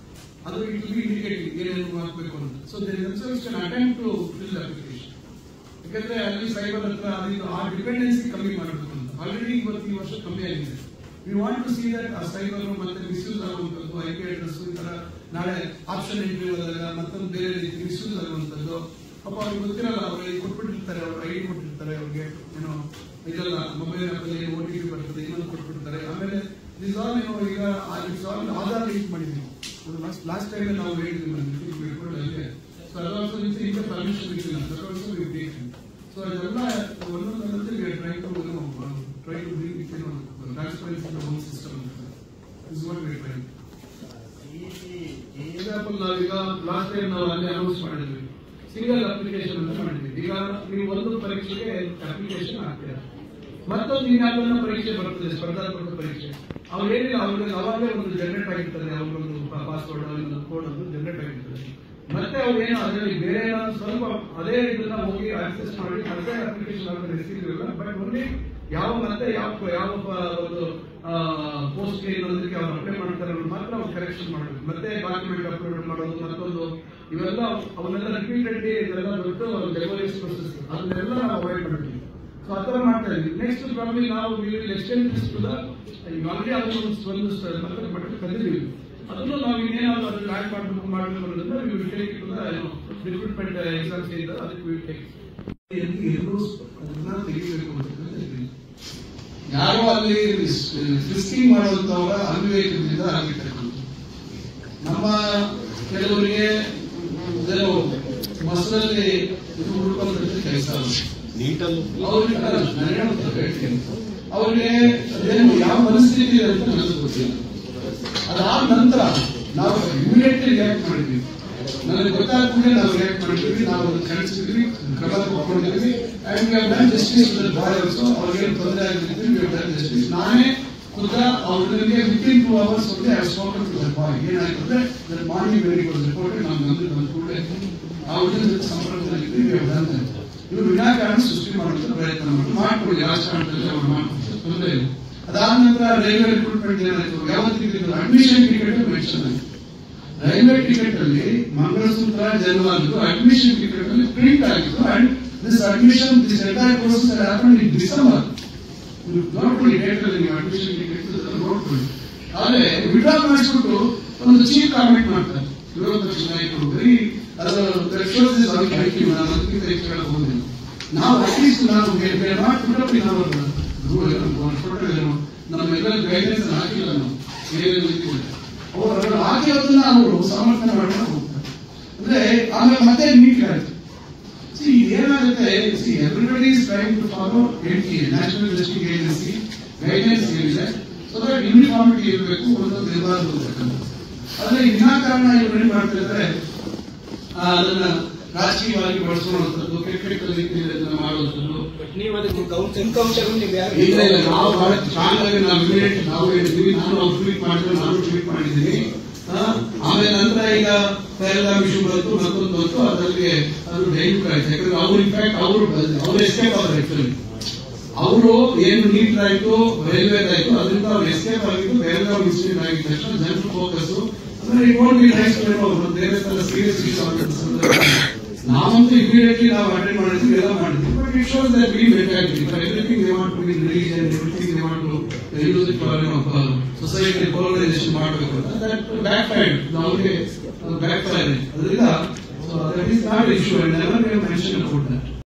ಅದು it will be indicating ಏನೇನು ಹಾಕಬೇಕು ಅಂತ. So they themselves can attempt to fill the application. ಯಾಕಂದ್ರೆ ಅಲ್ಲಿ ಸೈಬರ್ ಹತ್ರ ಅದು ಆ ಡಿಪೆಂಡೆನ್ಸಿ ಕಮ್ಮಿ ಮಾಡಬೇಕು ಅಂತ ಆಲ್ರೆಡಿ ಈ ವರ್ಷ ಕಮ್ಮಿ ಆಗಿದೆ. We want to see that ಆ ಸೈಬರ್ ಮತ್ತೆ ಮಿಸ್ಯೂಸ್ ಆಗುವಂಥದ್ದು IP ಅಡ್ರೆಸ್ ಈ ತರ ನಾಳೆ ಆಪ್ಷನ್ ಇಂಟರ್ವ್ಯೂ ಆದಾಗ ಮತ್ತೊಂದು ಬೇರೆ ರೀತಿ ಮಿಸ್ಯೂಸ್ ಆಗುವಂಥದ್ದು. ಪಾಪ ಅವ್ರಿಗೆ ಗೊತ್ತಿರಲ್ಲ, ಅವ್ರಿಗೆ ಕೊಟ್ಬಿಟ್ಟಿರ್ತಾರೆ, ಅವ್ರು ಐಡಿ ಕೊಟ್ಟಿರ್ತಾರೆ, ಅವ್ರಿಗೆ ಏನೋ ಇದೆಲ್ಲ ಮೊಬೈಲ್ ಆ್ಯಪಲ್ಲಿ OTP ಬರ್ತದೆ, ಇನ್ನೊಂದು ಕೊಟ್ಬಿಡ್ತಾರೆ. ಆಮೇಲೆ ದಿಸ್ ಆಲ್ ಈಗ ಆಧಾರ್ ಲಿಂಕ್ ಮಾಡಿದ್ವಿ. ಲಾಸ್ಟ್ ಟೈಮ್ ನಾವು ಹೇಳಿದ್ವಿ. ಸೊ ಅದು ಈಗ ಪರ್ಮಿಷನ್ ಇಟ್ಟಿಲ್ಲ. ಸೊ ಅದೆಲ್ಲ ಒಂದೊಂದು try to bring transparency in the whole system. Is what we try. Example ನಾವೀಗ ಲಾಸ್ಟ್ ಟೈಮ್ ನಾವು ಅಲ್ಲಿ ಅನೌನ್ಸ್ ಮಾಡಿದ್ವಿ, ಸಿಂಗಲ್ ಅಪ್ಲಿಕೇಶನ್ ಅಂತ ಮಾಡಿದ್ವಿ. ಈಗ ನೀವು ಒಂದು ಪರೀಕ್ಷೆಗೆ ಅಪ್ಲಿಕೇಶನ್ ಹಾಕ್ತೀರಾ, ಮತ್ತೊಂದು ಇನ್ಯಾವುದನ್ನ ಪರೀಕ್ಷೆ ಬರ್ತದೆ, ಸ್ಪರ್ಧಾತ್ಮಕ ಪರೀಕ್ಷೆ. ಅವ್ರು ಏನಿಲ್ಲ, ಅವ್ರಿಗೆ ಅವಾಗಲೇ ಒಂದು ಜನರೇಟ್ ಆಗಿರ್ತದೆ, ಅವ್ರೊಂದು ಪಾಸ್ವರ್ಡ್ ಒಂದು ಕೋಡ್ ಒಂದು ಜನರೇಟ್ ಆಗಿರ್ತದೆ. ಮತ್ತೆ ಅವ್ರು ಏನು ಅದರಲ್ಲಿ ಬೇರೆ ಸ್ವಲ್ಪ ಅದೇ ಇದನ್ನ ಹೋಗಿ ಆಕ್ಸೆಸ್ ಮಾಡಿ ಮತ್ತೆ application hockey receive. But only ಮತ್ತೆ ಯಾವ ಒಂದು ಪೋಸ್ಟ್ ಇನ್ನೊಂದಕ್ಕೆ ಅವ್ರು ಅಪ್ಲೈ ಮಾಡ್ತಾರೆ ಮಾತ್ರ ಅವ್ರು ಕರೆಕ್ಷನ್ ಮಾಡಬೇಕು. ಮತ್ತೆ ಡಾಕ್ಯುಮೆಂಟ್ ಅಪ್ಲೋಡ್ ಮಾಡೋದು ಮತ್ತೊಂದು ಇವೆಲ್ಲ ಅವನ್ನೆಲ್ಲ ರಿಪೀಟೆಡ್ಲಿ ಇದೆಲ್ಲ ದೊಡ್ಡ ಲೆಬರಿಯಸ್ ಪ್ರೊಸೆಸ್, ಅದನ್ನೆಲ್ಲ ನಾವು ಅವಾಯ್ಡ್ ಮಾಡ್ತೀವಿ. ಸೊ ಆ ಥರ ಮಾಡ್ತಾ ಇದ್ವಿ. ನೆಕ್ಸ್ಟ್ ಪ್ರಾಬ್ಲಮ್ ನಾವು ಎಕ್ಸ್ಟೆಂಡ್ ಆಲ್ರೆಡಿ ಅದನ್ನು ಒಂದು ಮಟ್ಟಕ್ಕೆ ತಂದಿದ್ದೀವಿ. ಅದನ್ನು ನಾವು ಇನ್ನೇನಾದ್ರು ಅದನ್ನು ಆ್ಯಡ್ ಮಾಡಬೇಕು ಅನ್ನೋದನ್ನ ರಿಕ್ರೂಟ್ಮೆಂಟ್ ಎಕ್ಸಾಮ್ಸ್ ಇದೆ, ಅದಕ್ಕೆ ಎಲ್ಲರೂ ಅದನ್ನ ತೆಗಿಬೇಕು ಅಂತ. ಯಾರೋ ಅಲ್ಲಿ ಫಿಸ್ಕಿಂಗ್ ಮಾಡುವಂತವರ ಅನ್ವೇಷಣೆಯಿಂದ ಆಗಿರ್ತಕ್ಕಂಥ ನಮ್ಮ ಕೆಲವರಿಗೆ ಮಸದಲ್ಲಿ ಹುಡುಕುವಂತ ಕೆಲಸ ಅವ್ರಿಗೆ ಅದೇನು ಯಾವ ಪರಿಸ್ಥಿತಿ ಇದೆ ಅಂತ ನನಗೆ ಗೊತ್ತಿಲ್ಲ. ಅದಾದ ನಂತರ ನಾವು ಇಮಿಡಿಯೇಟ್ಲಿ ರಿಯಾಕ್ಟ್ ಮಾಡಿದ್ವಿ. ನನಗೆ ಗೊತ್ತಾದ ಕೂಡಲೇ ನಾವು ರಿಯಾಕ್ಟ್ ಮಾಡಿದ್ವಿ, ನಾವು ಕಳಿಸಿದ್ವಿ, ಕ್ರಮ ತಗೊಂಡಿದ್ವಿ. And we have done justice to the boy also. ಅವ್ರಿಗೆ ತೊಂದರೆ ಆಗಿದ್ವಿ, ವಿ ಹ್ಯಾವ್ ಡನ್ ಜಸ್ಟಿಸ್. ನಾನೇ ಖುದ್ದ ಅವ್ರಿಗೆ ವಿತಿನ್ 2 hours ಒಳಗೆ I have spoken to the boy. ಏನಾಯ್ತಂದ್ರೆ ನನ್ನ ಮಾರ್ನಿಂಗ್ ವೆರಿ ಗುಡ್ ರಿಪೋರ್ಟ್ ನಾವು ಬಂದ ಕೂಡಲೇ ಅವ್ರ ಸಂಪರ್ಕದಲ್ಲಿದ್ವಿ. We have done that. ಇವರು ವಿನಾಕಾರಣ ಸೃಷ್ಟಿ ಮಾಡುವಂತ ಪ್ರಯತ್ನ ಮಾಡ್ಕೊಳ್ಳಿ, ರಾಜಕಾರಣದಲ್ಲಿ ಅವ್ರು ಮಾಡ್ಕೊಳ್ತಾರೆ, ತೊಂದರೆ ಇಲ್ಲ. ಅದಾದ ನಂತರ ರೈಲ್ವೆ ರಿಕ್ರೂಟ್ಮೆಂಟ್ ಏನಾಯ್ತು, ಯಾವತ್ತಿದ್ರು ಅಡ್ಮಿಷನ್ ಟಿಕೆಟ್ ಮೆನ್ಷನ್ ಆಯ್ತು. ರೈಲ್ವೆ ಟಿಕೆಟ್ ಅಲ್ಲಿ ಮಂಗಳಸೂತ್ರ ಜನವಾದ್ದು, ಅಡ್ಮಿಷನ್ ಟಿಕೆಟ್ ಅಲ್ಲಿ ಪ್ರಿಂಟ್ ಆಗಿತ್ತು. And this admission this entire process happen in December. ನೋಡ್ಕೊಳ್ಳಿ ಡೇಟ್ ಅಲ್ಲಿ ನೀವು ಅಡ್ಮಿಷನ್ ಟಿಕೆಟ್ ನೋಡ್ಕೊಳ್ಳಿ. ಆದ್ರೆ ವಿಡ್ರಾ ಮಾಡಿಸ್ಬಿಟ್ಟು ಒಂದು ಚೀಫ್ ಕಾಮೆಂಟ್ ಮಾಡ್ತಾರೆ ವಿರೋಧ ಪಕ್ಷ ನಾಯಕರು. ಬರೀ ಅದಕ್ಕಿಂತ ಹೆಚ್ಚು ಹೇಳಕ್ ಹೋಗಿಲ್ಲ. ನಾವು ಅಟ್ಲೀಸ್ಟ್ ನಾವು ಮಾಡ್ಬಿಟ್ಟು ನಾವು ನಮ್ಮೆಲ್ಲ ಗೈಡೆನ್ಸ್ ಹಾಕಿಲ್ಲ. ನಾವು ಅವರು ಹಾಕಿರೋದನ್ನ ಅವರು ಸಮರ್ಥನೆ ಮಾಡ್ಕೊಂಡು ಹೋಗ್ತಾರೆ. ಅಂದ್ರೆ ಆಮೇಲೆ ಮತ್ತೆ ನೀಟ್ ಆಯ್ತು. ಏನಾಗುತ್ತೆ, everybody is trying to follow NTA, national testing agency guidance ಏನಿದೆ. ಸೊ ದಟ್ ಯೂನಿಫಾರ್ಮಿಟಿ ಇರಬೇಕು, ಒಂದೊಂದು ಇರಬಾರ್ದು ಅಂತಕ್ಕಂಥ. ಆದ್ರೆ ವಿನಾಕಾರಣ ಇವರು ಏನ್ ಮಾಡ್ತಿರ್ತಾರೆ, ಅದನ್ನ ರಾಜಕೀಯವಾಗಿ ಬಳಸುವಂಥದ್ದು, ಕ್ರಿಕೆಟ್ ರೀತಿಯಲ್ಲಿ ಮಾಡುವಂಥದ್ದು. ನೀವು ಅದಕ್ಕೆ ಅಂಕಾಂಶಗಳು ಇಲ್ಲ, ನಾವು ಬಹಳ ಸ್ಟ್ರಾಂಗ್ ಆಗಿ ನಾವು ಇಮಿಡಿಯೇಟ್ ನಾವು ಹೇಳಿದ್ವಿ. ನಾನು ಅವ್ರು ಟ್ವೀಟ್ ಮಾಡಿದ್ರೆ ನಾನು ಟ್ವೀಟ್ ಮಾಡಿದ್ದೀನಿ. ಆಮೇಲೆ ನಂತರ ಈಗ ಪೆಹಲ್ಗಾಮ್ ಇಶ್ಯೂ ಬಂತು, ಮತ್ತೊಂದು ಬಂತು, ಅದರಲ್ಲಿ ಅದು ಡೈಲ್ಯೂಟ್ ಆಯ್ತು. ಯಾಕಂದ್ರೆ ಅವ್ರು ಇನ್ಫ್ಯಾಕ್ಟ್ ಅವ್ರು ಎಸ್ಕೇಪ್ ಆದ್ರು. ಆಕ್ಚುಲಿ ಅವರು ಏನು ನೀಟ್ ಆಯ್ತು, ರೈಲ್ವೆ ಆಯ್ತು, ಅದರಿಂದ ಅವ್ರು ಎಸ್ಕೇಪ್ ಆಗಿದ್ದು. ಪೆಹಲ್ಗಾಮ್ ಇನ್ಸಿಡೆಂಟ್ ಆಗಿದ ತಕ್ಷಣ ಜನರ ಫೋಕಸ್ ಅಂದ್ರೆ ಬೇರೆ ತರ ಸೀರಿಯಸ್ ಇಶ್ಯೂ ಆಗುವಂತ ಸಂದರ್ಭ ನಾವಂತೂ ಇಮಿಡಿಯೇಟ್ಲಿ ನಾವು ಅಟೆಂಡ್ ಮಾಡಿದ್ವಿ, ಎಲ್ಲ ಮಾಡಿದ್ವಿ. But it shows that we mentality for everything they want to be religion, everything they want to use it for society polarization ಮಾಡಬೇಕು ಅಂತ. ದಟ್ ಬ್ಯಾಕ್ ಫೈರ್ ಅವ್ರಿಗೆ ಬ್ಯಾಕ್ ಫೈರ್. ಅದರಿಂದ that is not issue and never we have mention about that.